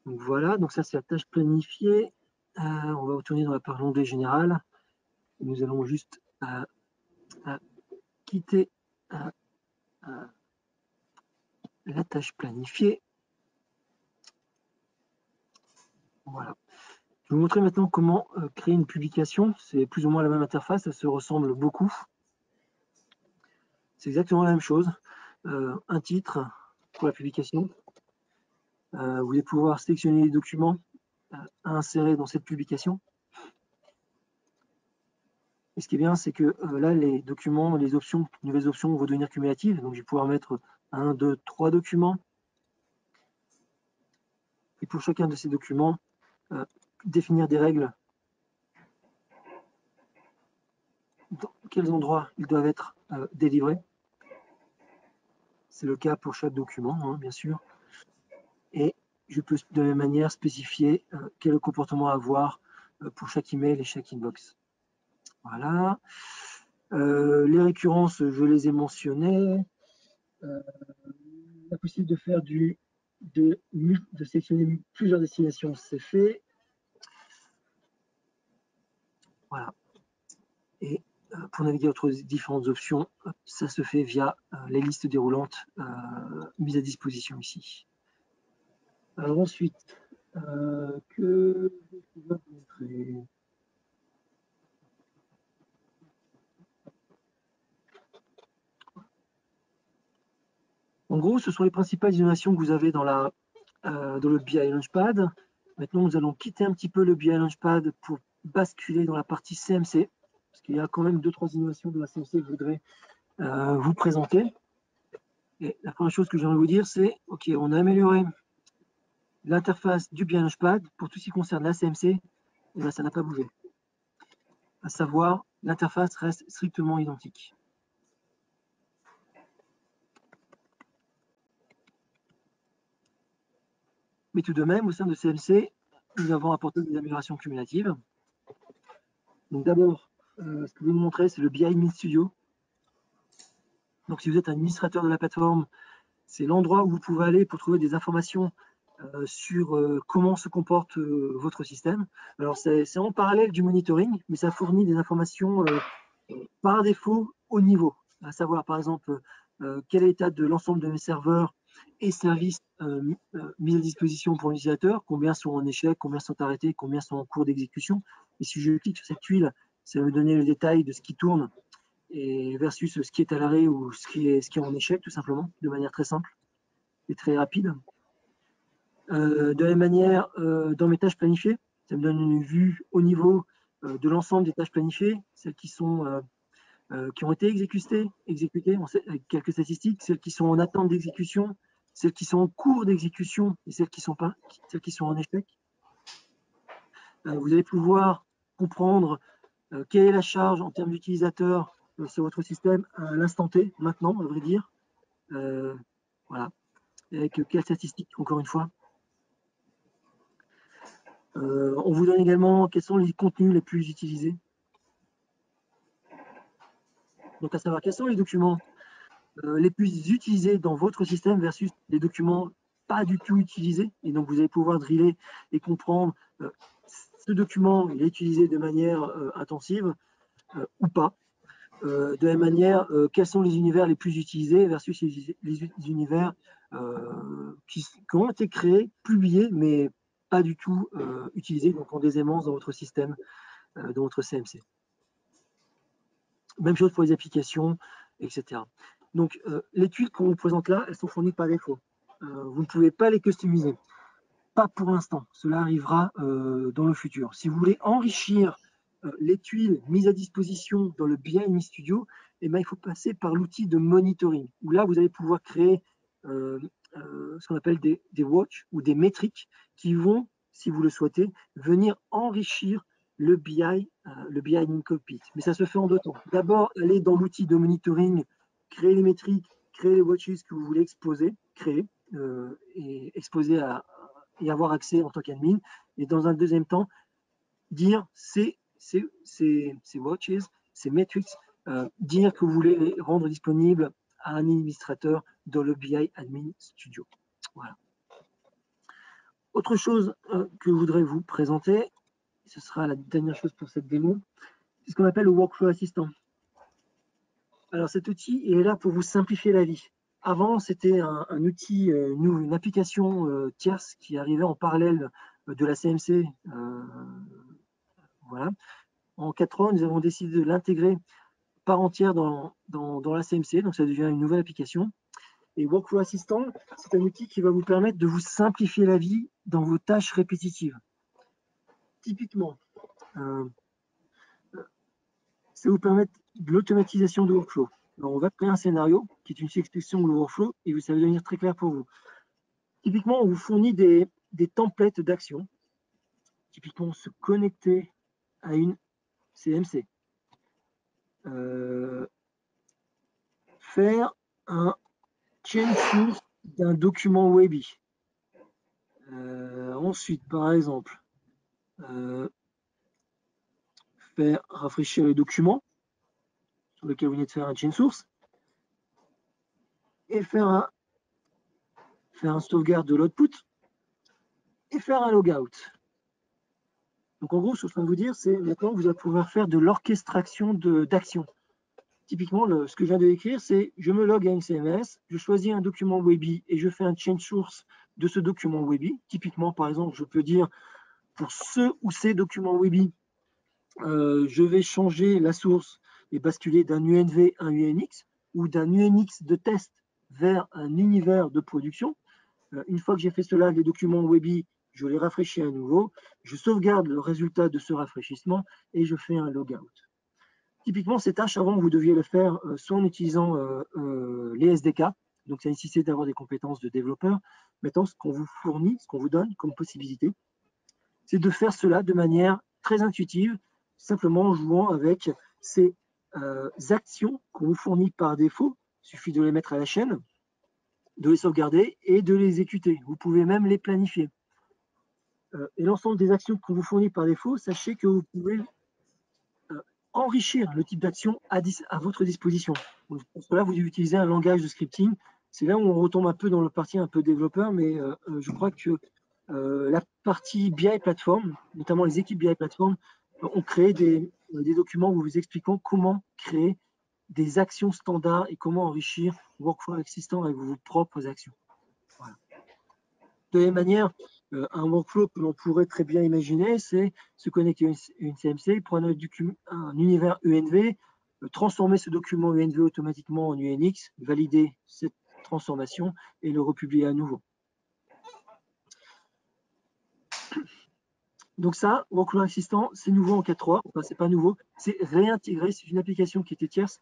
Donc voilà, donc ça c'est la tâche planifiée. On va retourner dans la page onglet général. Nous allons juste quitter la tâche planifiée. Voilà. Je vais vous montrer maintenant comment créer une publication. C'est plus ou moins la même interface, ça se ressemble beaucoup. C'est exactement la même chose. Un titre pour la publication. Vous allez pouvoir sélectionner les documents à insérer dans cette publication. Et ce qui est bien, c'est que là, les documents, les nouvelles options vont devenir cumulatives. Donc, je vais pouvoir mettre 1, 2, 3 documents. Et pour chacun de ces documents, définir des règles. Dans quels endroits ils doivent être délivrés. C'est le cas pour chaque document, hein, bien sûr. Et je peux de la même manière spécifier quel est le comportement à avoir pour chaque email et chaque inbox. Voilà. Les récurrences, je les ai mentionnées. La possibilité de faire de sélectionner plusieurs destinations, c'est fait. Voilà. Et pour naviguer entre différentes options, ça se fait via les listes déroulantes mises à disposition ici. Alors ensuite, que je vais vous montrer. En gros, ce sont les principales innovations que vous avez dans le BI Launchpad. Maintenant, nous allons quitter un petit peu le BI Launchpad pour basculer dans la partie CMC, parce qu'il y a quand même 2-3 innovations de la CMC que je voudrais vous présenter. Et la première chose que j'aimerais vous dire, c'est OK, on a amélioré l'interface du BI Launchpad pour tout ce qui concerne la CMC, et bien, ça n'a pas bougé. À savoir, l'interface reste strictement identique. Mais tout de même, au sein de CMC, nous avons apporté des améliorations cumulatives. Donc d'abord, ce que je vais vous montrer, c'est le BI Admin Studio. Donc si vous êtes un administrateur de la plateforme, c'est l'endroit où vous pouvez aller pour trouver des informations sur comment se comporte votre système. Alors c'est en parallèle du monitoring, mais ça fournit des informations par défaut au niveau. À savoir par exemple quel est l'état de l'ensemble de mes serveurs et services mis à disposition pour l'utilisateur, combien sont en échec, combien sont arrêtés, combien sont en cours d'exécution. Et si je clique sur cette tuile, ça va me donner le détail de ce qui tourne et versus ce qui est à l'arrêt ou ce qui est en échec, tout simplement, de manière très simple et très rapide. De la même manière, dans mes tâches planifiées, ça me donne une vue au niveau de l'ensemble des tâches planifiées, celles qui ont été exécutées avec quelques statistiques, celles qui sont en attente d'exécution, celles qui sont en cours d'exécution et celles qui sont en échec. Vous allez pouvoir comprendre quelle est la charge en termes d'utilisateurs sur votre système à l'instant T, maintenant, à vrai dire. Voilà. Avec quelles statistiques, encore une fois. On vous donne également quels sont les contenus les plus utilisés. Donc, à savoir, quels sont les documents les plus utilisés dans votre système versus les documents pas du tout utilisés. Et donc, vous allez pouvoir driller et comprendre ce document il est utilisé de manière intensive ou pas. De la même manière, quels sont les univers les plus utilisés versus les univers qui ont été créés, publiés, mais pas du tout utilisés, donc en des aimances dans votre système, dans votre CMC. Même chose pour les applications, etc. Donc, les tuiles qu'on vous présente là, elles sont fournies par défaut. Vous ne pouvez pas les customiser. Pas pour l'instant. Cela arrivera dans le futur. Si vous voulez enrichir les tuiles mises à disposition dans le BI Admin Studio, eh bien, il faut passer par l'outil de monitoring, où là, vous allez pouvoir créer ce qu'on appelle des watch ou des métriques qui vont, si vous le souhaitez, venir enrichir le BI Admin Cockpit. Mais ça se fait en deux temps. D'abord, aller dans l'outil de monitoring, créer les métriques, créer les watches que vous voulez créer et exposer et avoir accès en tant qu'admin. Et dans un deuxième temps, dire ces watches, ces metrics, dire que vous voulez les rendre disponibles à un administrateur dans le BI Admin Studio. Voilà. Autre chose que je voudrais vous présenter, ce sera la dernière chose pour cette démo, c'est ce qu'on appelle le Workflow Assistant. Alors cet outil il est là pour vous simplifier la vie. Avant, c'était un outil, une application tierce qui arrivait en parallèle de la CMC. Voilà. En 4 ans, nous avons décidé de l'intégrer part entière dans la CMC, donc ça devient une nouvelle application. Et Workflow Assistant, c'est un outil qui va vous permettre de vous simplifier la vie dans vos tâches répétitives. Typiquement, ça vous permet de l'automatisation de workflow. Alors, on va créer un scénario qui est une expression de workflow et ça va devenir très clair pour vous. Typiquement, on vous fournit des templates d'actions. Typiquement, se connecter à une CMC. Faire un change source d'un document Webi. Ensuite, par exemple, faire rafraîchir les documents sur lesquels vous venez de faire un change source et faire un sauvegarde de l'output et faire un logout. Donc en gros, ce que je suis en train de vous dire, c'est maintenant vous allez pouvoir faire de l'orchestration d'actions. Typiquement, ce que je viens de écrire, c'est je me log à une CMS, je choisis un document Webi et je fais un change source de ce document Webi. Typiquement, par exemple, je peux dire pour ce ou ces documents Webi, je vais changer la source et basculer d'un UNV à un UNX ou d'un UNX de test vers un univers de production. Une fois que j'ai fait cela, les documents Webi, je les rafraîchis à nouveau, je sauvegarde le résultat de ce rafraîchissement et je fais un logout. Typiquement, ces tâches, avant, vous deviez le faire soit en utilisant les SDK, donc ça nécessitait d'avoir des compétences de développeur. Maintenant, ce qu'on vous fournit, ce qu'on vous donne comme possibilité, c'est de faire cela de manière très intuitive, simplement en jouant avec ces actions qu'on vous fournit par défaut. Il suffit de les mettre à la chaîne, de les sauvegarder et de les exécuter. Vous pouvez même les planifier. Et l'ensemble des actions qu'on vous fournit par défaut, sachez que vous pouvez enrichir le type d'action à votre disposition. Donc, pour cela, vous utilisez un langage de scripting. C'est là où on retombe un peu dans le parti un peu développeur, mais je crois que la partie BI Platform, notamment les équipes BI Platform, ont créé des documents où vous expliquant comment créer des actions standards et comment enrichir workflow existant avec vos propres actions. Voilà. De la même manière, un workflow que l'on pourrait très bien imaginer, c'est se connecter à une CMC, prendre un univers UNV, transformer ce document UNV automatiquement en UNX, valider cette transformation et le republier à nouveau. Donc ça, workflow existant, c'est nouveau en 4.3. Enfin, c'est pas nouveau, c'est réintégré. C'est une application qui était tierce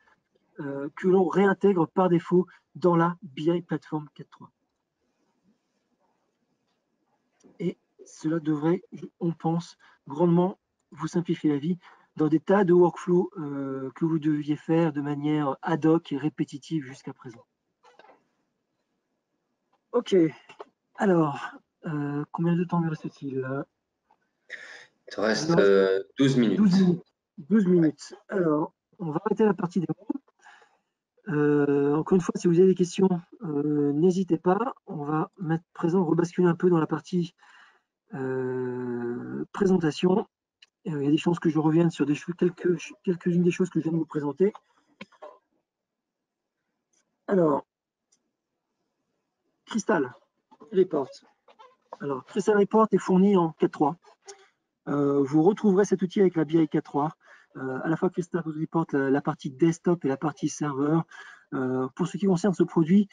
que l'on réintègre par défaut dans la BI Platform 4.3. Et cela devrait, on pense, grandement vous simplifier la vie dans des tas de workflows que vous deviez faire de manière ad hoc et répétitive jusqu'à présent. Ok, alors, combien de temps me reste-t-il? Il te reste 12 minutes. 12 minutes. Alors, on va arrêter la partie démo. Encore une fois, si vous avez des questions, n'hésitez pas. On va mettre présent, rebasculer un peu dans la partie présentation. Il y a des chances que je revienne sur quelques-unes des choses que je viens de vous présenter. Alors, Crystal Report. Alors, Crystal Report est fourni en 4.3. Vous retrouverez cet outil avec la BI 4.3. À la fois Crystal Report, la partie desktop et la partie serveur. Pour ce qui concerne ce produit,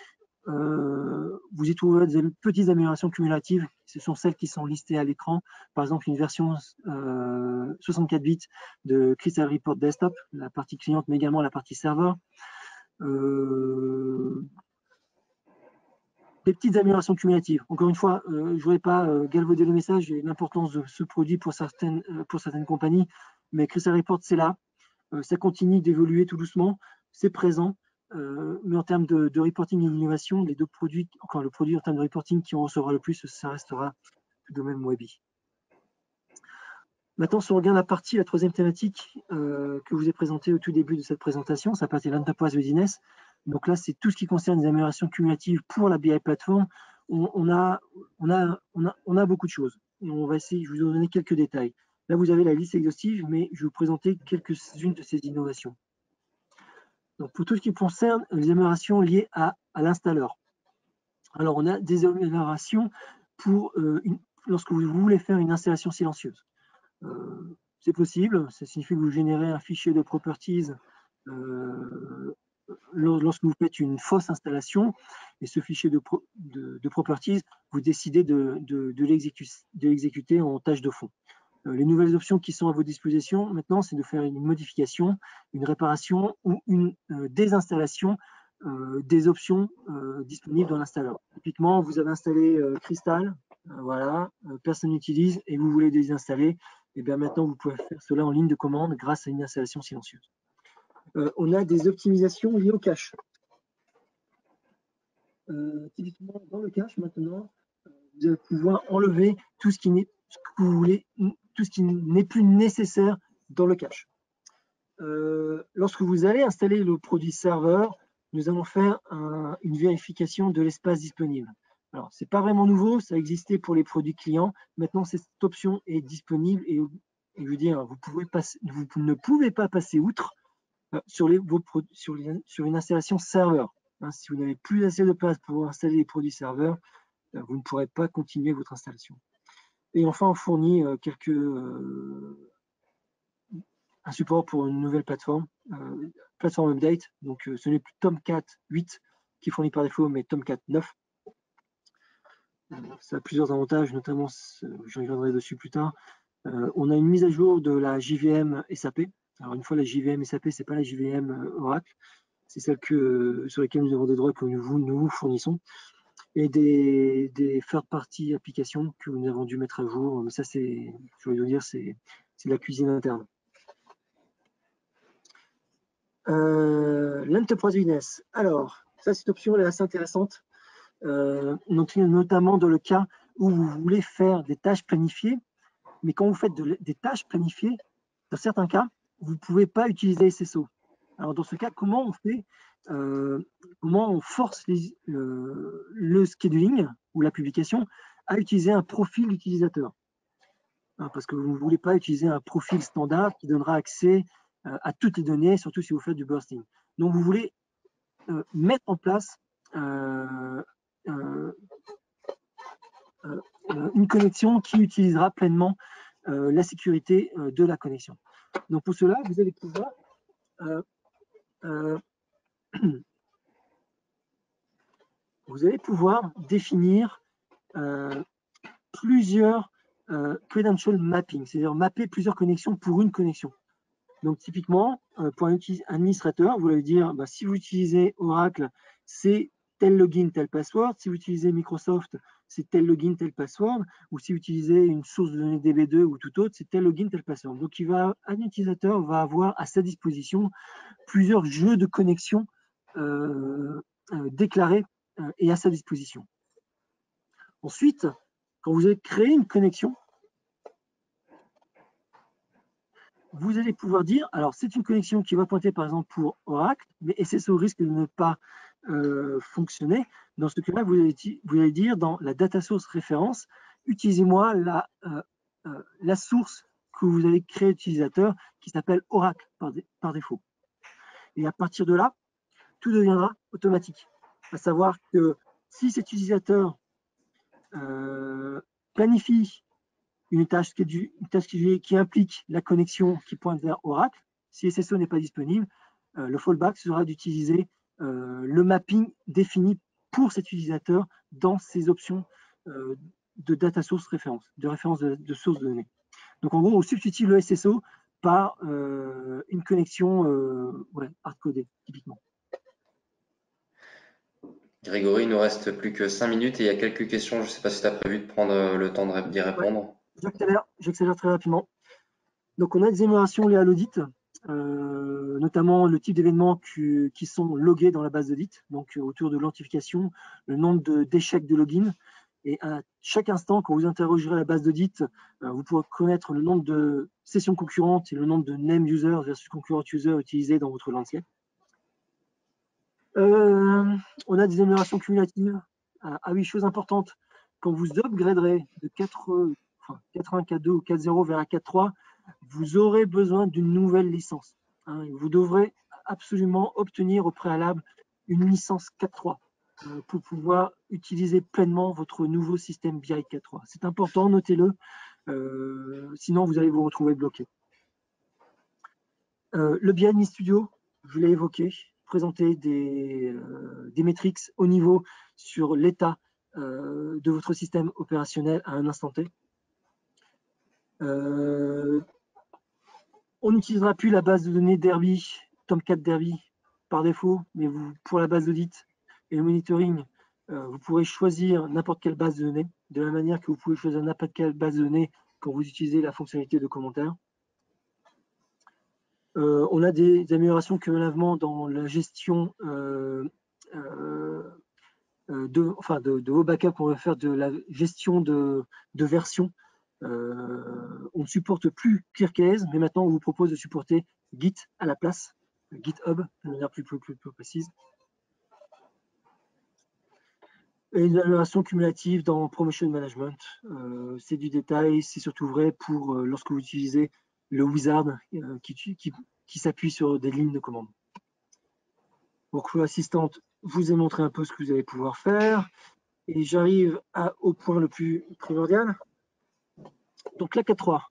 vous y trouverez des petites améliorations cumulatives. Ce sont celles qui sont listées à l'écran. Par exemple, une version 64 bits de Crystal Report Desktop, la partie cliente, mais également la partie serveur. Des petites améliorations cumulatives. Encore une fois, je ne voudrais pas galvauder le message et l'importance de ce produit pour certaines compagnies, mais Crystal Report, c'est là. Ça continue d'évoluer tout doucement, c'est présent. Mais en termes de reporting et d'innovation, les deux produits, encore le produit en termes de reporting qui en recevra le plus, ça restera le domaine Webby. Maintenant, si on regarde la troisième thématique que je vous ai présentée au tout début de cette présentation, ça s'appelle l'Enterprise Readiness. Donc là, c'est tout ce qui concerne les améliorations cumulatives pour la BI Platform. On a beaucoup de choses. Et on va essayer, je vais vous donner quelques détails. Là, vous avez la liste exhaustive, mais je vais vous présenter quelques-unes de ces innovations. Donc, pour tout ce qui concerne les améliorations liées à l'installeur. Alors, on a des améliorations pour lorsque vous voulez faire une installation silencieuse. C'est possible, ça signifie que vous générez un fichier de properties lorsque vous faites une fausse installation, et ce fichier de properties, vous décidez de l'exécuter en tâche de fond. Les nouvelles options qui sont à vos dispositions maintenant, c'est de faire une modification, une réparation ou une désinstallation des options disponibles dans l'installeur. Typiquement, vous avez installé Crystal, voilà, personne n'utilise et vous voulez désinstaller, et bien maintenant vous pouvez faire cela en ligne de commande grâce à une installation silencieuse. On a des optimisations liées au cache. Typiquement, dans le cache maintenant, vous allez pouvoir enlever tout ce qui n'est que vous voulez, tout ce qui n'est plus nécessaire dans le cache. Lorsque vous allez installer le produit serveur, nous allons faire une vérification de l'espace disponible. Alors, ce n'est pas vraiment nouveau, ça existait pour les produits clients. Maintenant, cette option est disponible et je veux dire, vous ne pouvez pas passer outre sur une installation serveur. Si vous n'avez plus assez de place pour installer les produits serveurs, vous ne pourrez pas continuer votre installation. Et enfin, on fournit un support pour une nouvelle plateforme, plateforme update. Donc, ce n'est plus Tomcat 8 qui est fourni par défaut, mais Tomcat 9. Ça a plusieurs avantages, notamment, je reviendrai dessus plus tard. On a une mise à jour de la JVM SAP. Alors, une fois, la JVM SAP, ce n'est pas la JVM Oracle, c'est celle sur laquelle nous avons des droits que nous vous fournissons. Et des third-party applications que nous avons dû mettre à jour. Mais ça, je vais vous dire, c'est de la cuisine interne. L'Enterprise Readiness. Alors, ça, cette option elle est assez intéressante, notamment dans le cas où vous voulez faire des tâches planifiées, mais quand vous faites des tâches planifiées, dans certains cas, vous ne pouvez pas utiliser SSO. Alors, dans ce cas, comment on fait comment on force le scheduling ou la publication à utiliser un profil utilisateur, parce que vous ne voulez pas utiliser un profil standard qui donnera accès à toutes les données, surtout si vous faites du bursting. Donc, vous voulez mettre en place une connexion qui utilisera pleinement la sécurité de la connexion. Donc, pour cela, vous allez pouvoir définir plusieurs credential mapping, c'est-à-dire mapper plusieurs connexions pour une connexion. Donc typiquement, pour un administrateur, vous allez dire, si vous utilisez Oracle, c'est tel login, tel password. Si vous utilisez Microsoft, c'est tel login, tel password. Ou si vous utilisez une source de données DB2 ou tout autre, c'est tel login, tel password. Donc un utilisateur va avoir à sa disposition plusieurs jeux de connexion déclarés et à sa disposition. Ensuite, quand vous allez créer une connexion, vous allez pouvoir dire, alors c'est une connexion qui va pointer par exemple pour Oracle, mais SSO risque de ne pas fonctionner. Dans ce cas-là, vous allez dire dans la data source référence, utilisez-moi la source que vous avez créée utilisateur qui s'appelle Oracle par défaut. Et à partir de là, tout deviendra automatique. À savoir que si cet utilisateur planifie une tâche qui implique la connexion qui pointe vers Oracle, si SSO n'est pas disponible, le fallback sera d'utiliser le mapping défini pour cet utilisateur dans ses options de data source référence, de référence de source de données. Donc en gros, on substitue le SSO par une connexion hard-codée, typiquement. Grégory, il nous reste plus que 5 minutes et il y a quelques questions. Je ne sais pas si tu as prévu de prendre le temps d'y répondre. Ouais. J'accélère très rapidement. Donc, on a des améliorations liées à l'audit, notamment le type d'événements qui sont logués dans la base d'audit, donc autour de l'authentification, le nombre d'échecs de login. Et à chaque instant, quand vous interrogerez la base d'audit, vous pourrez connaître le nombre de sessions concurrentes et le nombre de name users versus concurrent users utilisés dans votre landscape. On a des améliorations cumulatives. Ah oui, chose importante, quand vous upgraderez de 4.1.4.2 ou 4.0 vers la 4.3, vous aurez besoin d'une nouvelle licence. Vous devrez absolument obtenir au préalable une licence 4.3 pour pouvoir utiliser pleinement votre nouveau système BI 4.3. C'est important, notez-le, sinon vous allez vous retrouver bloqué. Le BI Admin Studio, je l'ai évoqué, présenter des métriques au niveau sur l'état de votre système opérationnel à un instant T. On n'utilisera plus la base de données Derby, Tomcat Derby par défaut, mais pour la base d'audit et le monitoring, vous pourrez choisir n'importe quelle base de données, de la manière que vous pouvez choisir n'importe quelle base de données quand vous utilisez la fonctionnalité de commentaire. On a des améliorations cumulativement dans la gestion de vos backups. On va faire de la gestion de versions. On ne supporte plus ClearKS, mais maintenant on vous propose de supporter Git à la place, GitHub de manière plus précise. Et une amélioration cumulative dans Promotion Management. C'est du détail, c'est surtout vrai pour lorsque vous utilisez le wizard qui s'appuie sur des lignes de commande. Workflow Assistant, je vous ai montré un peu ce que vous allez pouvoir faire. Et j'arrive au point le plus primordial. Donc la 4.3.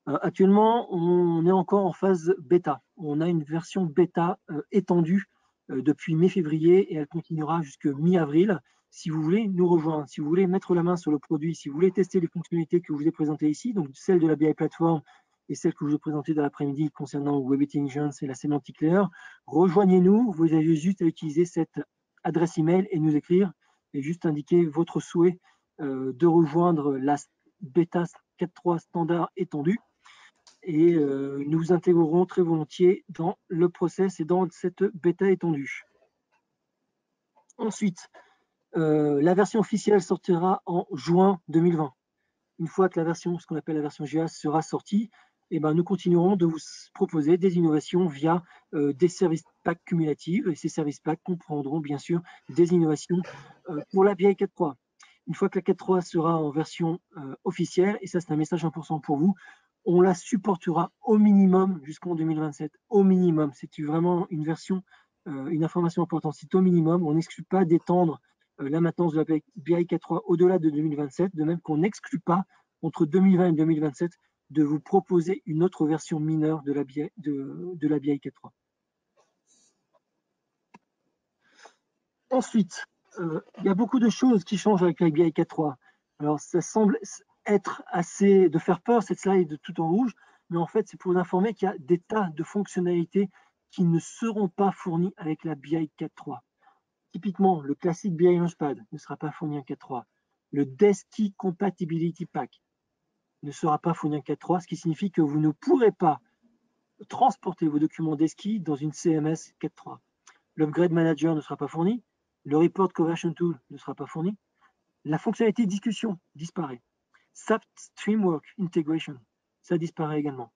Actuellement, on est encore en phase bêta. On a une version bêta étendue depuis mai-février et elle continuera jusqu'à mi-avril. Si vous voulez nous rejoindre, si vous voulez mettre la main sur le produit, si vous voulez tester les fonctionnalités que je vous ai présentées ici, donc celle de la BI Platform et celle que je vous ai présentée dans l'après-midi concernant Web Intelligence et la Semantic Layer, rejoignez-nous. Vous avez juste à utiliser cette adresse email et nous écrire et juste indiquer votre souhait de rejoindre la bêta 4.3 standard étendue. Et nous vous intégrerons très volontiers dans le process et dans cette bêta étendue. Ensuite, la version officielle sortira en juin 2020. Une fois que ce qu'on appelle la version GA sera sortie, nous continuerons de vous proposer des innovations via des services packs cumulatifs. Et ces services packs comprendront bien sûr des innovations pour la BI 4.3. Une fois que la 4.3 sera en version officielle, et ça c'est un message important pour vous, on la supportera au minimum jusqu'en 2027. Au minimum, c'est vraiment une version une information importante, c'est au minimum, on n'exclut pas d'étendre la maintenance de la BI 4.3 au-delà de 2027, de même qu'on n'exclut pas entre 2020 et 2027 de vous proposer une autre version mineure de la BI 4.3. Ensuite, il y a beaucoup de choses qui changent avec la BI 4.3. Alors, ça semble être assez de faire peur, cette slide tout en rouge, mais en fait, c'est pour vous informer qu'il y a des tas de fonctionnalités qui ne seront pas fournies avec la BI 4.3. Typiquement, le classique BI Launchpad ne sera pas fourni en 4.3. Le Desky Compatibility Pack ne sera pas fourni en 4.3, ce qui signifie que vous ne pourrez pas transporter vos documents Desky dans une CMS 4.3. L'Upgrade Manager ne sera pas fourni. Le Report Conversion Tool ne sera pas fourni. La fonctionnalité discussion disparaît. SAP Streamwork Integration, ça disparaît également.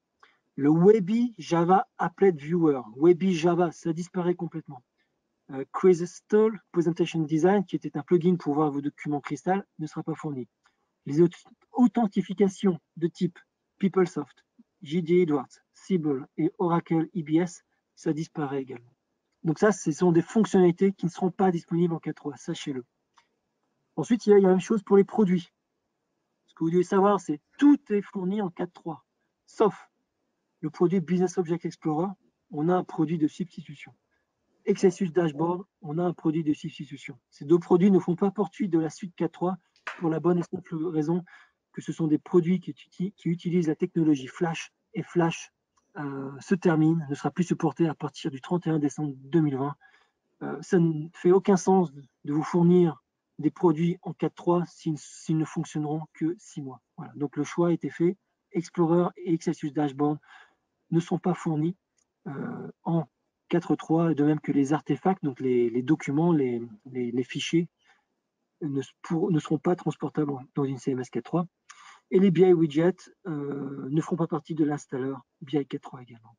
Le Webby Java Applet Viewer, Webby Java, ça disparaît complètement. Crystal Presentation Design, qui était un plugin pour voir vos documents Crystal, ne sera pas fourni. Les authentifications de type PeopleSoft, J.J. Edwards, Siebel et Oracle EBS, ça disparaît également. Donc ça, ce sont des fonctionnalités qui ne seront pas disponibles en 4.3, sachez-le. Ensuite, il y a la même chose pour les produits. Ce que vous devez savoir, c'est que tout est fourni en 4.3, sauf le produit Business Object Explorer, on a un produit de substitution. Excelsius Dashboard, on a un produit de substitution. Ces deux produits ne font pas partie de la suite 4.3 pour la bonne et simple raison que ce sont des produits qui utilisent la technologie Flash, et Flash se termine, ne sera plus supporté à partir du 31 décembre 2020. Ça ne fait aucun sens de vous fournir des produits en 4.3 s'ils ne fonctionneront que 6 mois. Voilà. Donc le choix a été fait. Explorer et Excelsius Dashboard ne sont pas fournis en 4.3, de même que les artefacts, donc les documents, les fichiers, ne seront pas transportables dans une CMS 4.3. Et les BI widgets ne feront pas partie de l'installeur BI 4.3 également.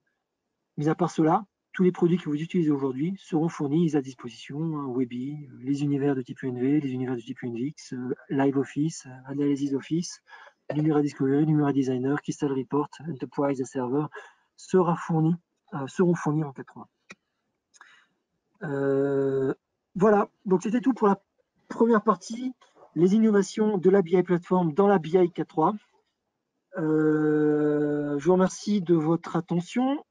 Mis à part cela, tous les produits que vous utilisez aujourd'hui seront fournis à disposition, Webby, les univers de type UNV, les univers de type UNVX, Live Office, Analysis Office, Numera Discovery, Numera Designer, Crystal Report, Enterprise et Server seront fournis en 4.3. Voilà, donc c'était tout pour la première partie, les innovations de la BI Platform dans la BI 4.3. Je vous remercie de votre attention